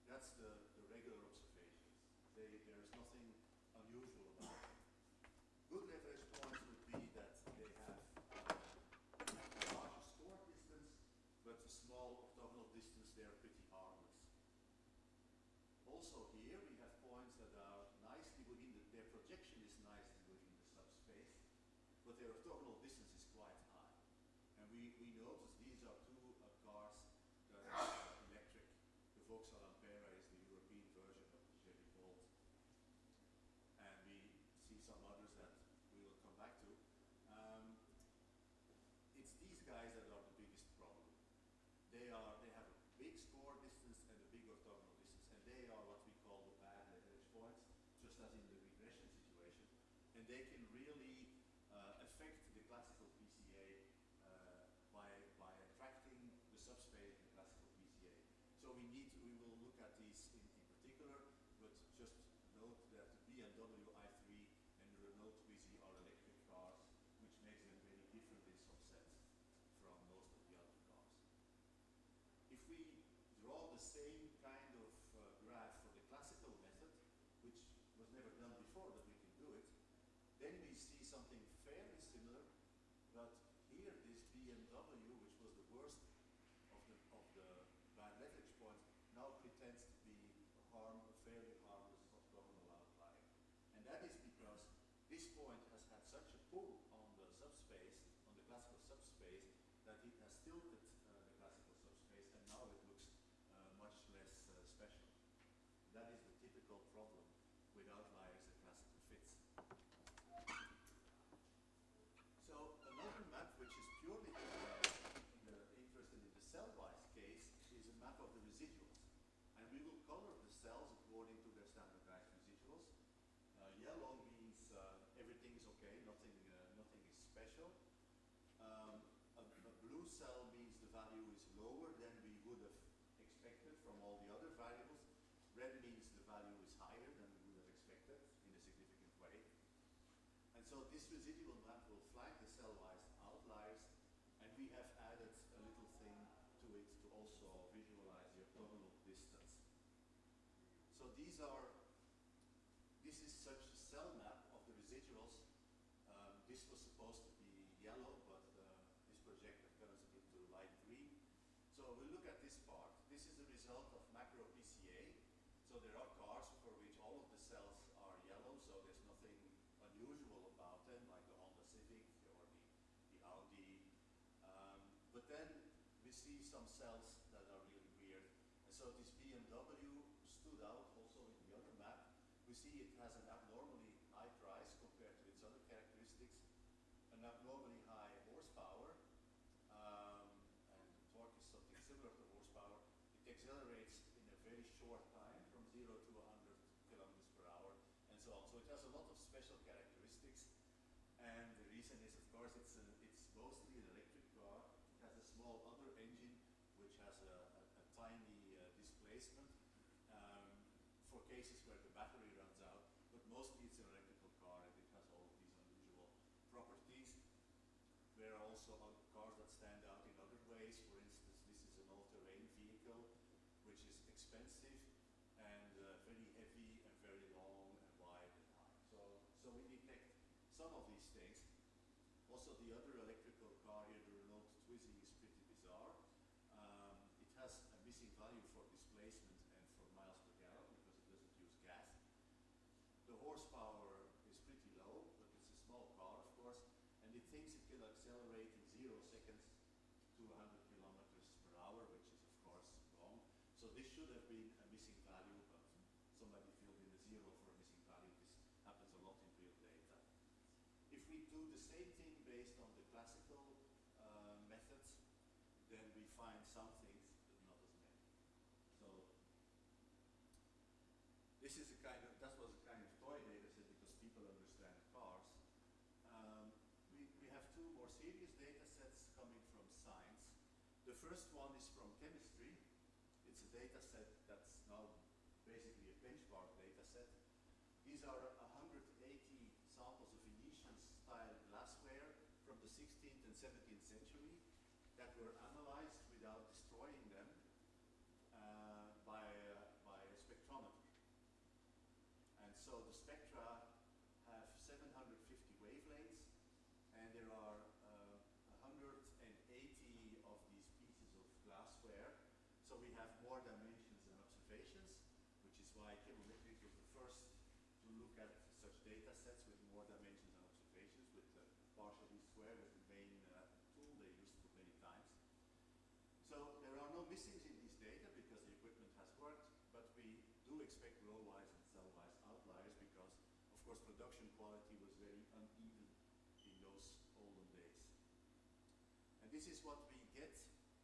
That's the regular observations. There is nothing unusual about them. Good leverage points would be that they have a larger score distance, but a small orthogonal distance. They are pretty harmless. Also here we have points that are nicely within their projection is nicely within the subspace, but their orthogonal distance is quite high. And we notice these are two cars that are electric. The Vauxhall Ampera is the European version of the Chevy Bolt. And we see some others that we will come back to. It's these guys that are the biggest problem. They have a big score distance and a big orthogonal distance, and they are what we call the bad leverage points, just as in the regression situation. And they can really affect the classical PCA by attracting the subspace in the classical PCA. So we will look at these in particular, but just note that the BMW i3 and the Renault Twizy are electric cars, which makes them very different in some sense from most of the other cars. If we draw the same kind of graph for the classical method, which was never done before, but we can do it, then we see something fairly similar, but here this BMW, which was the worst of the bad leverage points, now pretends to be a fairly harmless orthogonal outlier. And that is because this point has had such a pull on the subspace, on the classical subspace, that it has tilted the classical subspace, and now it looks much less special. That is the typical problem with outliers and classical fits. So another map, which is purely interested in the cell-wise case, is a map of the residuals. And we will color the cells according to their standardized residuals. Yellow means everything is okay, nothing is special. A blue cell means the value is lower than we would have expected from all the other variables. Red means the value is higher than we would have expected in a significant way. this residual map will flag the cell-wise outliers, and we have added a little thing to it to also visualize the orthogonal distance. So this is such a cell map of the residuals. This was supposed to be yellow, but this projector turns it into light green. So we look at this part. This is the result of macro PCA. So there are cars for which all of the cells are yellow, so there's nothing unusual about them, like the Honda Civic or the Audi. But then we see some cells that are really weird. And so this BMW stood out also in the other map. We see it has an abnormally high price compared to its other characteristics, an abnormally high horsepower, and the torque is something similar to horsepower. It accelerates in a very short time from 0 to 100 kilometers per hour, and so on. So it has a lot of special characteristics, and the reason is, of course, it's mostly an electric car. It has a small other engine, which has a tiny displacement for cases where the battery runs out, but mostly it's an electrical car, and it has all of these unusual properties. There are also other cars that stand out in other ways. For instance, this is an all-terrain vehicle, which is expensive and very heavy and very long and wide and high. So we detect some of these things. Also, the other electrical car here, the Renault Twizy, is pretty bizarre. It has a missing value for displacement and for miles per gallon because it doesn't use gas. The horsepower is pretty low, but it's a small car, of course, and it thinks it can accelerate in 0 seconds to 100 kilometers per hour, which is, of course, wrong. So this should have been a missing value, but somebody filled in a 0 for a missing value. This happens a lot in real data. If we do the same thing based on the classical methods, then we find some things, but not as many. So this is that was a kind of toy data set because people understand cars. We have two more serious data sets coming from science. The first one is from chemistry. It's a data set that's now basically a benchmark data set. These are 180 samples of Venetian-style glassware from the 16th and 17th century that were analyzed without destroying them by a spectrometer. And so the spectra have 750 wavelengths, and there are 180 of these pieces of glassware. So we have more dimensions than observations, which is why chemometrics was the first to look at such data sets with more dimensions than observations, with the partial least square was the main tool they used for many times. So there are no missings in these data because the equipment has worked, but we do expect row-wise and cell-wise outliers because, of course, production quality was very uneven in those olden days. And this is what we get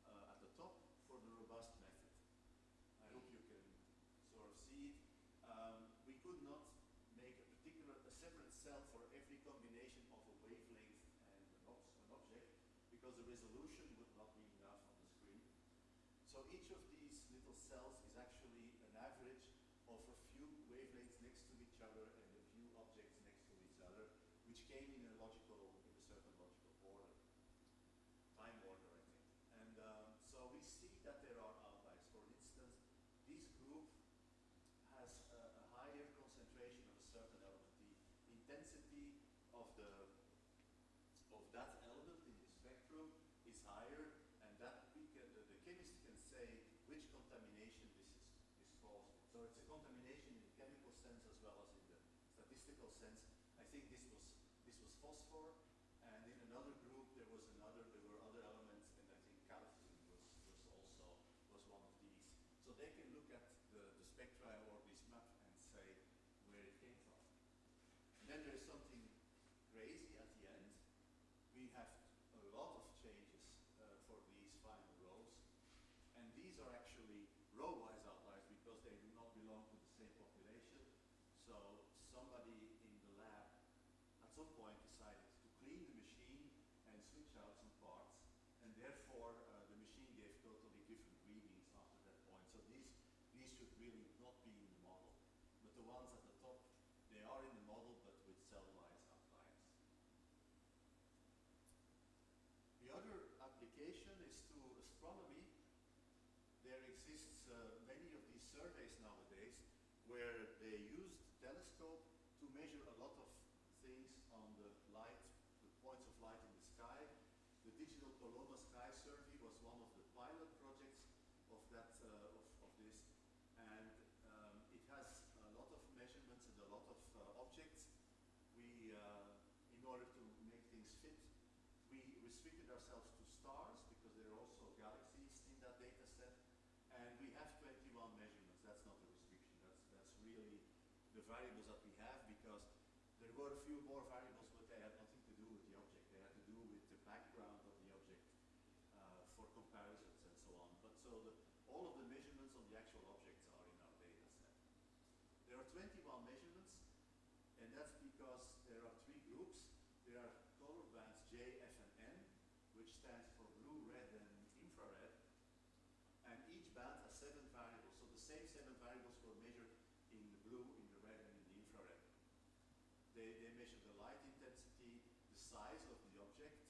at the top for the robust method. I hope you can sort of see it. We could not make a separate cell for every combination of a wavelength and an object because the resolution would not be enough on the screen. So each of these little cells is actually an average of a few wavelengths next to each other and a few objects next to each other, which came in a certain logical order, time order, I think. And so we see that there are outliers. For instance, this group has a higher concentration of a certain element. The intensity of that element in the spectrum is higher, and that the chemist can say which contamination this caused. So it's a contamination in the chemical sense as well as in the statistical sense. I think this was phosphor, and in another group there were other elements, and I think calcium was one of these. So they can look at the spectra or this map and say where it came from. And then there's something crazy at the end. We have a lot of changes for these final rows, and these are actually row-wise outliers because they do not belong to the same population. So somebody in the lab at some point decided to clean the machine and switch out some parts, and therefore the machine gave totally different readings after that point. So these should really not be in the model. But the ones at the top, they are in the model, but with cell-wise outliers. many of these surveys nowadays where they used telescope to measure a lot of things on the light, the points of light in the sky. The digital Paloma Sky Survey was one of the pilot projects of that of this, and it has a lot of measurements and a lot of objects. We, in order to make things fit, we restricted ourselves to stars because there are also galaxies in that data set, and we have 21 measurements. That's not a restriction. That's really the variables that we have, because there were a few more variables, but they had nothing to do with the object. They had to do with the background of the object for comparisons and so on. But so all of the measurements on the actual objects are in our data set. There are 21 measurements, and that's because there are three groups. There are color bands J, F, and N, which stands for blue, red, and infrared. And each band has 7 variables. So the same 7 variables were measured in the blue, in the red, and in the infrared. They measure the light intensity, the size of the object,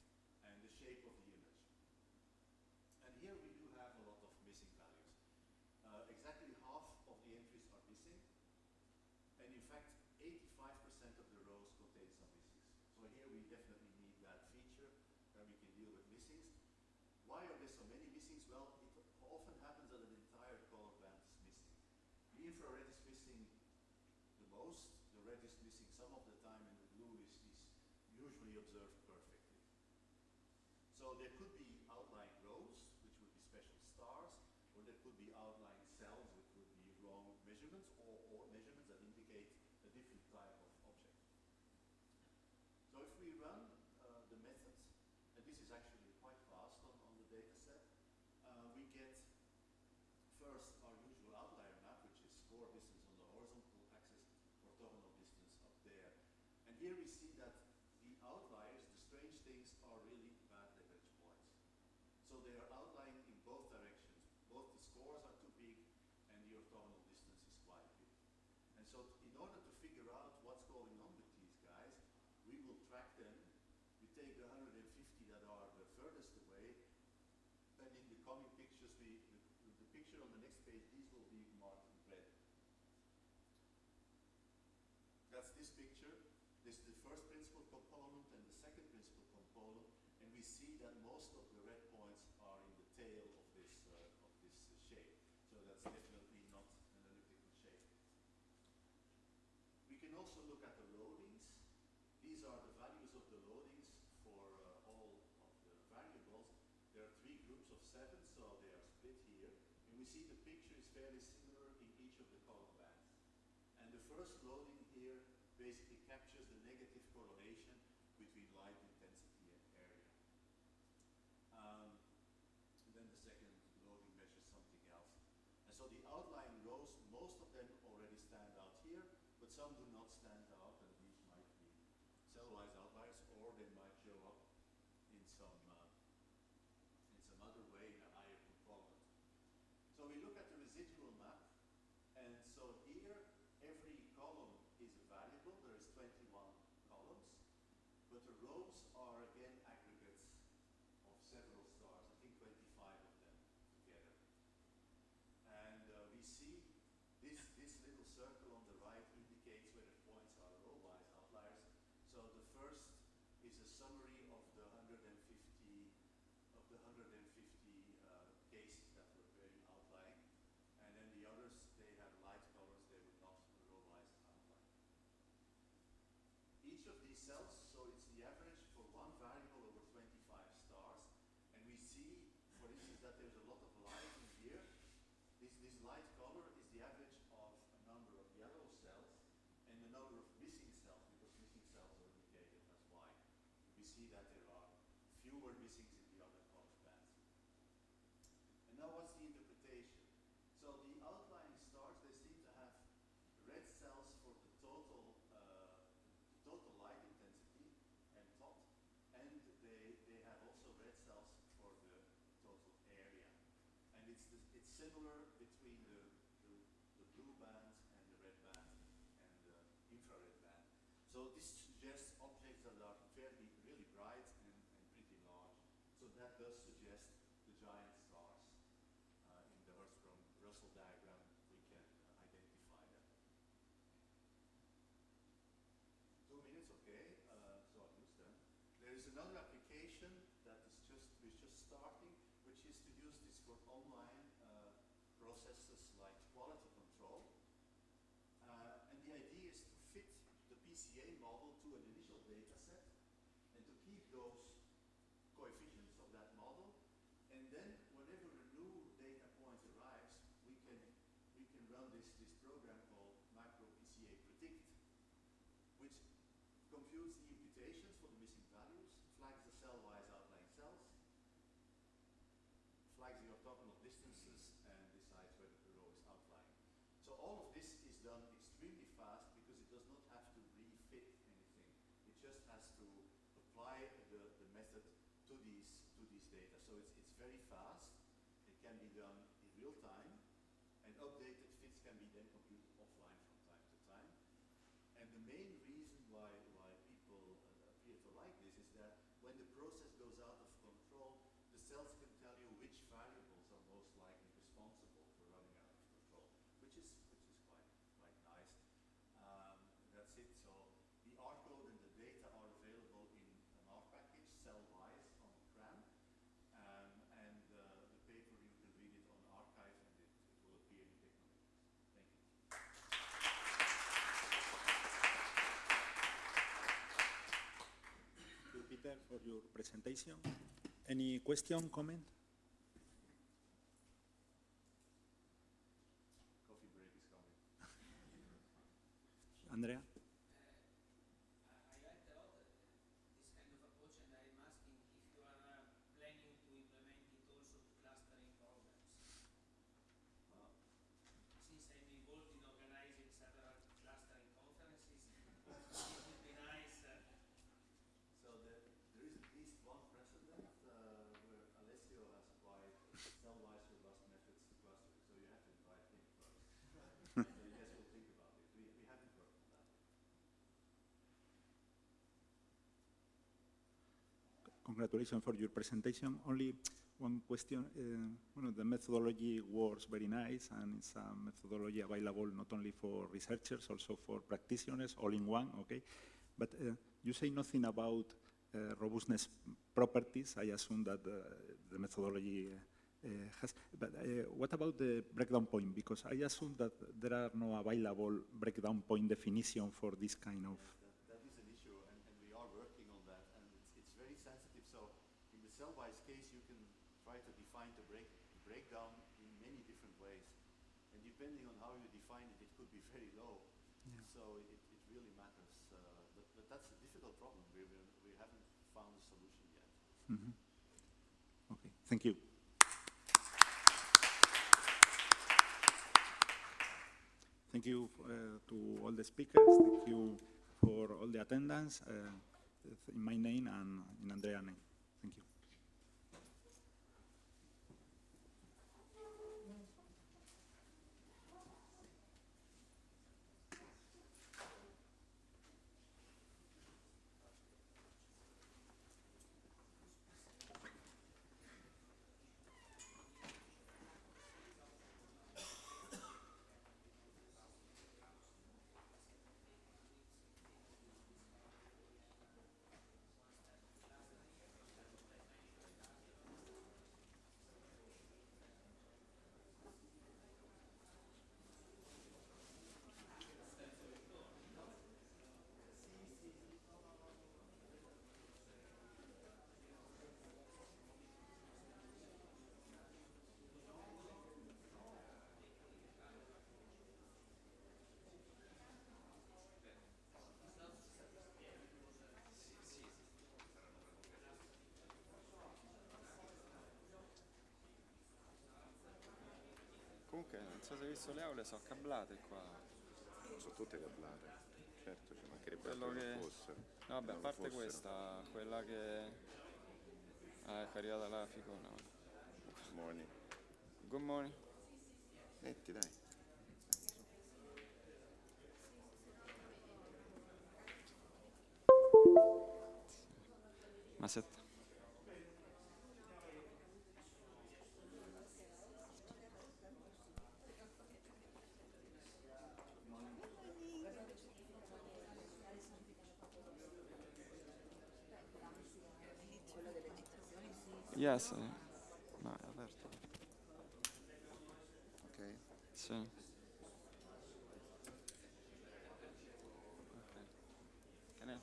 and the shape of the image. And here we do have a lot of missing values. Exactly half of the entries are missing. And in fact, 85% of the rows contain some missings. So here we definitely need that feature where we can deal with missings. Why are there so many missings? Well, it often happens that an entire color band is missing. The infrared is missing the most, the red is missing some of the time, and the blue is usually observed perfectly. So there could be outlying rows, which would be special stars, or there could be outlying cells, which would be wrong measurements, or measurements that indicate a different type of object. So if we run the methods, and this is actually quite fast on the data set, we get first our usual outlier map, which is score distance on the horizontal axis, orthogonal distance up there. And here we see that the outliers, the strange things, are really bad leverage points. So they are outlying in both directions. Both the scores are too big and the orthogonal distance is quite big. And so in order to figure out what's going on with these guys, we will track them. We take the 150 that are the furthest away, and in the coming pictures, the picture on the next page, these will be marked in red. That's this picture. This is the first principal component and the second principal component, and we see that most of the red points are in the tail of this shape. So that's definitely not an elliptical shape. We can also look at the loadings. These are the values of the loadings for all of the variables. There are 3 groups of 7, so they are split here. And we see the picture is fairly similar in each of the column bands. And the first loading here basically captures the negative correlation between light intensity and area. And then the second loading measures something else. And so the outlying rows, most of them already stand out here, but some do not stand out, and these might be cell-wise outliers, or they might show up in some other way in a higher component. So we look at the residual map, and so here every column is a variable. There is 21 columns, but the rows are again aggregates of several stars. I think 25 of them together. And we see this little circle on the right indicates whether points are row-wise outliers. So the first is a summary of the 150 cases that were very outlying, and then the others, they have light colors, they were not row-wise outlying. Each of these cells, so it's the average for one variable over 25 stars, and we see, for instance, that there's a lot of light in here. This light color is the average of a number of yellow cells and the number of missing cells, because missing cells are indicated as white. We see that there are fewer missings in the other color bands. And now what's the interpretation? So the outlying stars, they seem to have red cells for the total light intensity and tot, and they have also red cells for the total area. And it's similar between the blue bands and the red band and the infrared band. So this suggests objects that are really bright and pretty large. So that does suggest the giant stars in the Russell minutes, okay, so I'll use them. There is another application that is just starting, which is to use this for online processes like quality control. And the idea is to fit the PCA model to an initial data set and to keep those coefficients of that model. And then whenever a new data point arrives, we can run this program called macro PCA predict, which computes the imputations for the missing values, flags the cell-wise outlying cells, flags the orthogonal distances, and decides whether the row is outlying. So all of this is done extremely fast because it does not have to refit anything. It just has to apply the method to these data. So it's very fast. It can be done in real time, and updated fits can be then computed offline from time to time. And the main reason why people appear to like this is that when the process goes out of control, the cells can tell you which variables are most likely responsible for running out of control, which is quite nice. That's it. So the R code and the data are available in an R package, cell-wise, on CRAN. And the paper, you can read it on archive, and it will appear in Technologies. Thank you. Thank you, Peter, for your presentation. Any question, comment? Coffee break is coming. Andrea? I liked a lot this kind of approach, and I'm asking if you are planning to implement it also to clustering programs. Since I'm involved in organizing several clustering conferences, it would be nice. So there is at least one precedent where Alessio has applied cell-wise robust methods to clustering. So you have to invite him first. So you guys will think about it. We haven't worked on that. Congratulations for your presentation. Only one question. The methodology works very nice, and it's a methodology available not only for researchers, also for practitioners, all in one, okay? But you say nothing about robustness properties. I assume that the methodology has. But what about the breakdown point? Because I assume that there are no available breakdown point definition for this kind of. That is an issue, and we are working on that, and it's very sensitive. So in the cell-wise case, you can try to define the breakdown in many different ways, and depending on how you define it, it could be very low. Yeah. So it really matters, but that's a difficult problem. We haven't found a solution yet. Mm-hmm. Okay, thank you. Thank you to all the speakers. Thank you for all the attendance in my name and in Andrea's name. Thank you. Comunque, non so se hai visto le aule, sono cablate qua. Sono tutte cablate, certo, ci mancherebbe Quello altro che non fossero. No, vabbè, a Non parte fossero. questa, quella che... ecco, è arrivata la ficona. Good morning. Good morning. Metti, dai. Ma se... Yes, no, è aperto. Ok. Sì. Okay. Can I?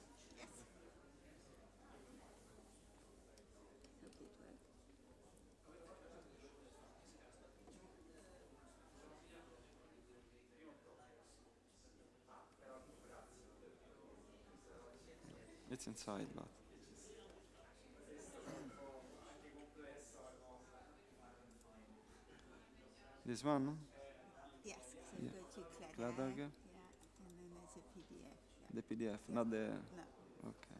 It's inside, but. This one? Yes, so Yeah. go to cladag. Cladag. Yeah, and then there's a PDF. Yeah. The PDF, Yeah. not the. No. Okay.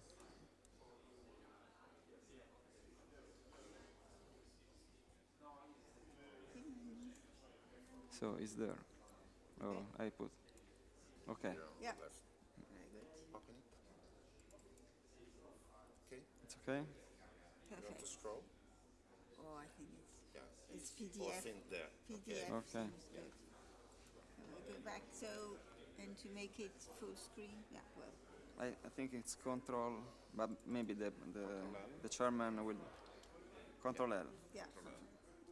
So it's there. Oh, I put. Okay. Yeah. Left. Very good. Open it. Okay. It's okay. You want to Perfect. scroll? Oh, I think Yeah. it's Or PDF. thin there. PDF Okay. seems good. Go back. So, and to make it full screen. Yeah. Well. I think it's control, but maybe the chairman will control L. Yeah.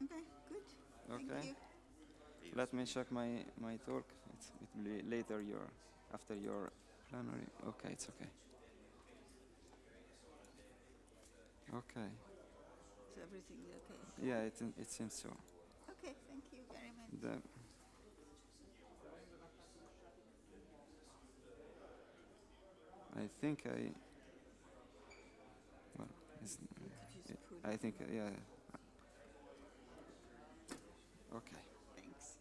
Okay. Good. Thank Okay. you. Let me check my talk. It will be later after your plenary. Okay, it's okay. Okay. So everything's okay. Yeah, it seems so. Okay. Thank you very much. I think well, I think yeah. Okay. Thanks.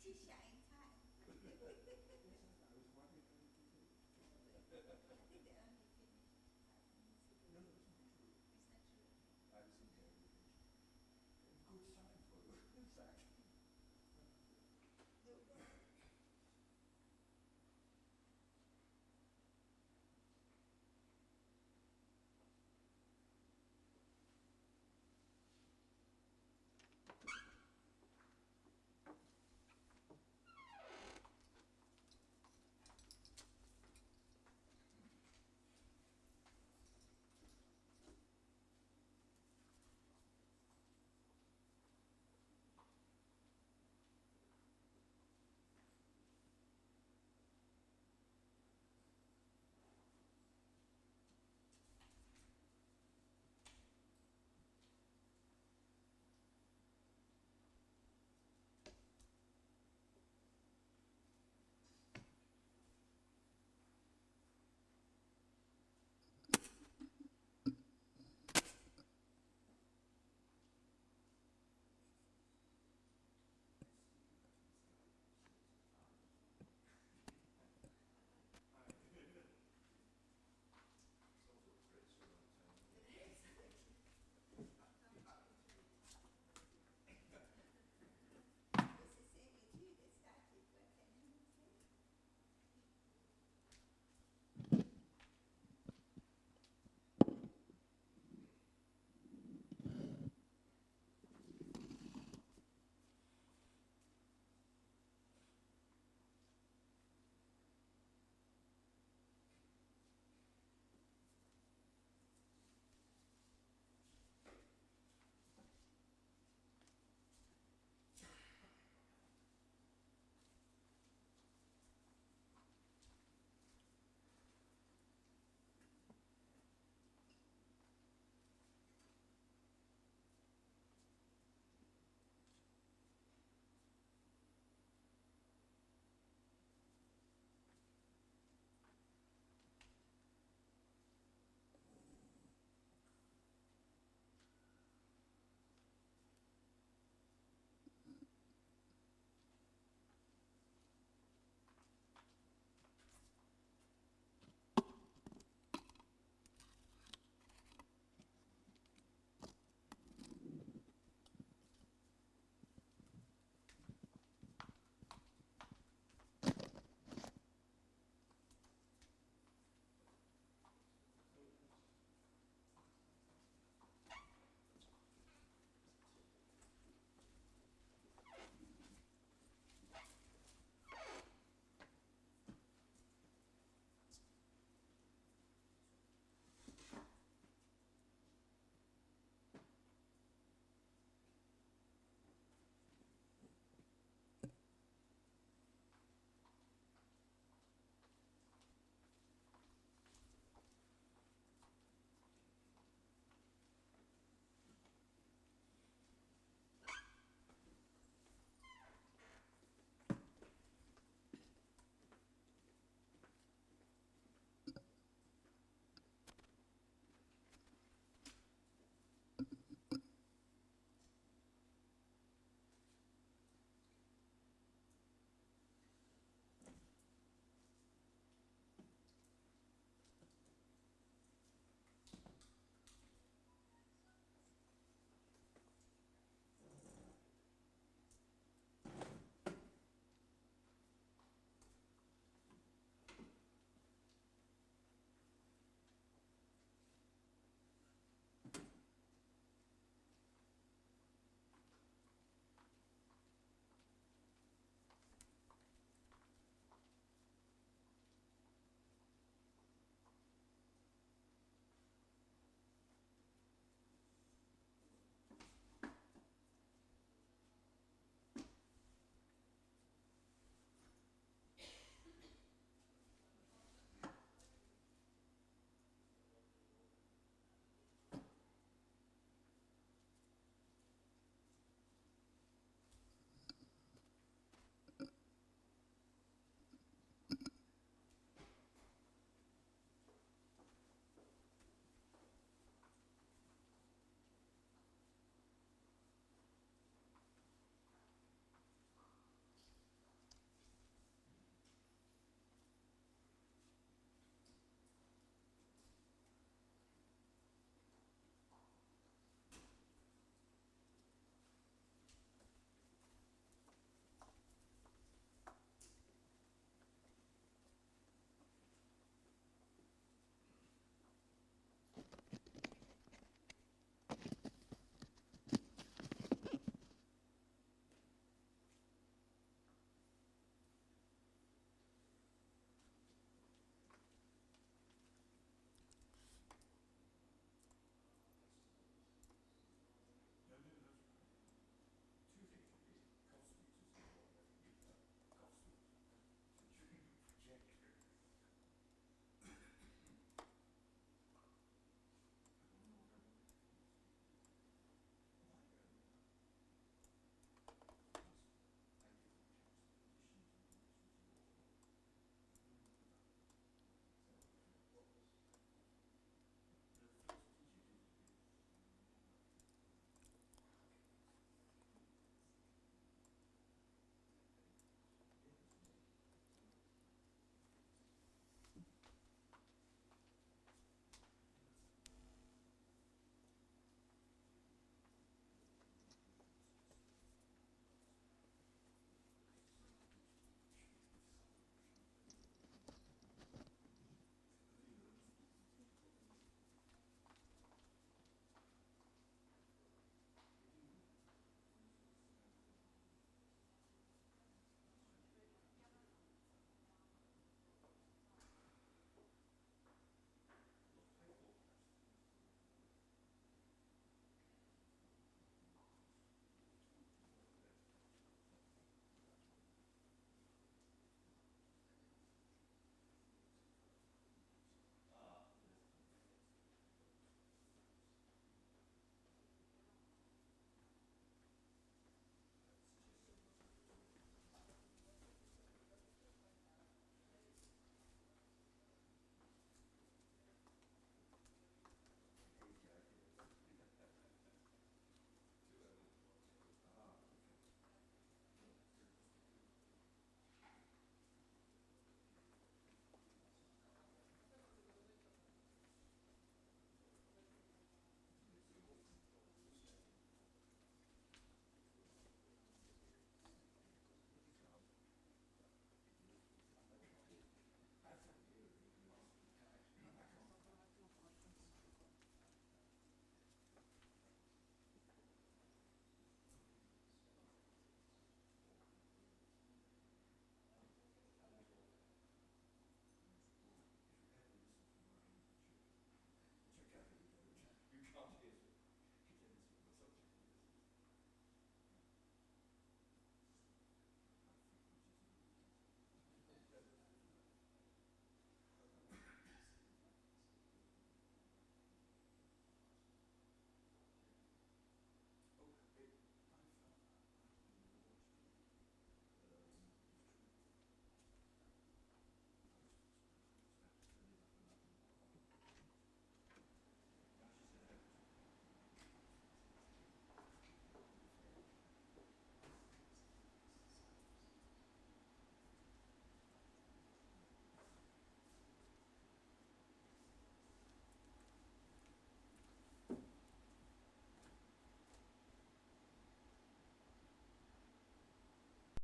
去下一餐。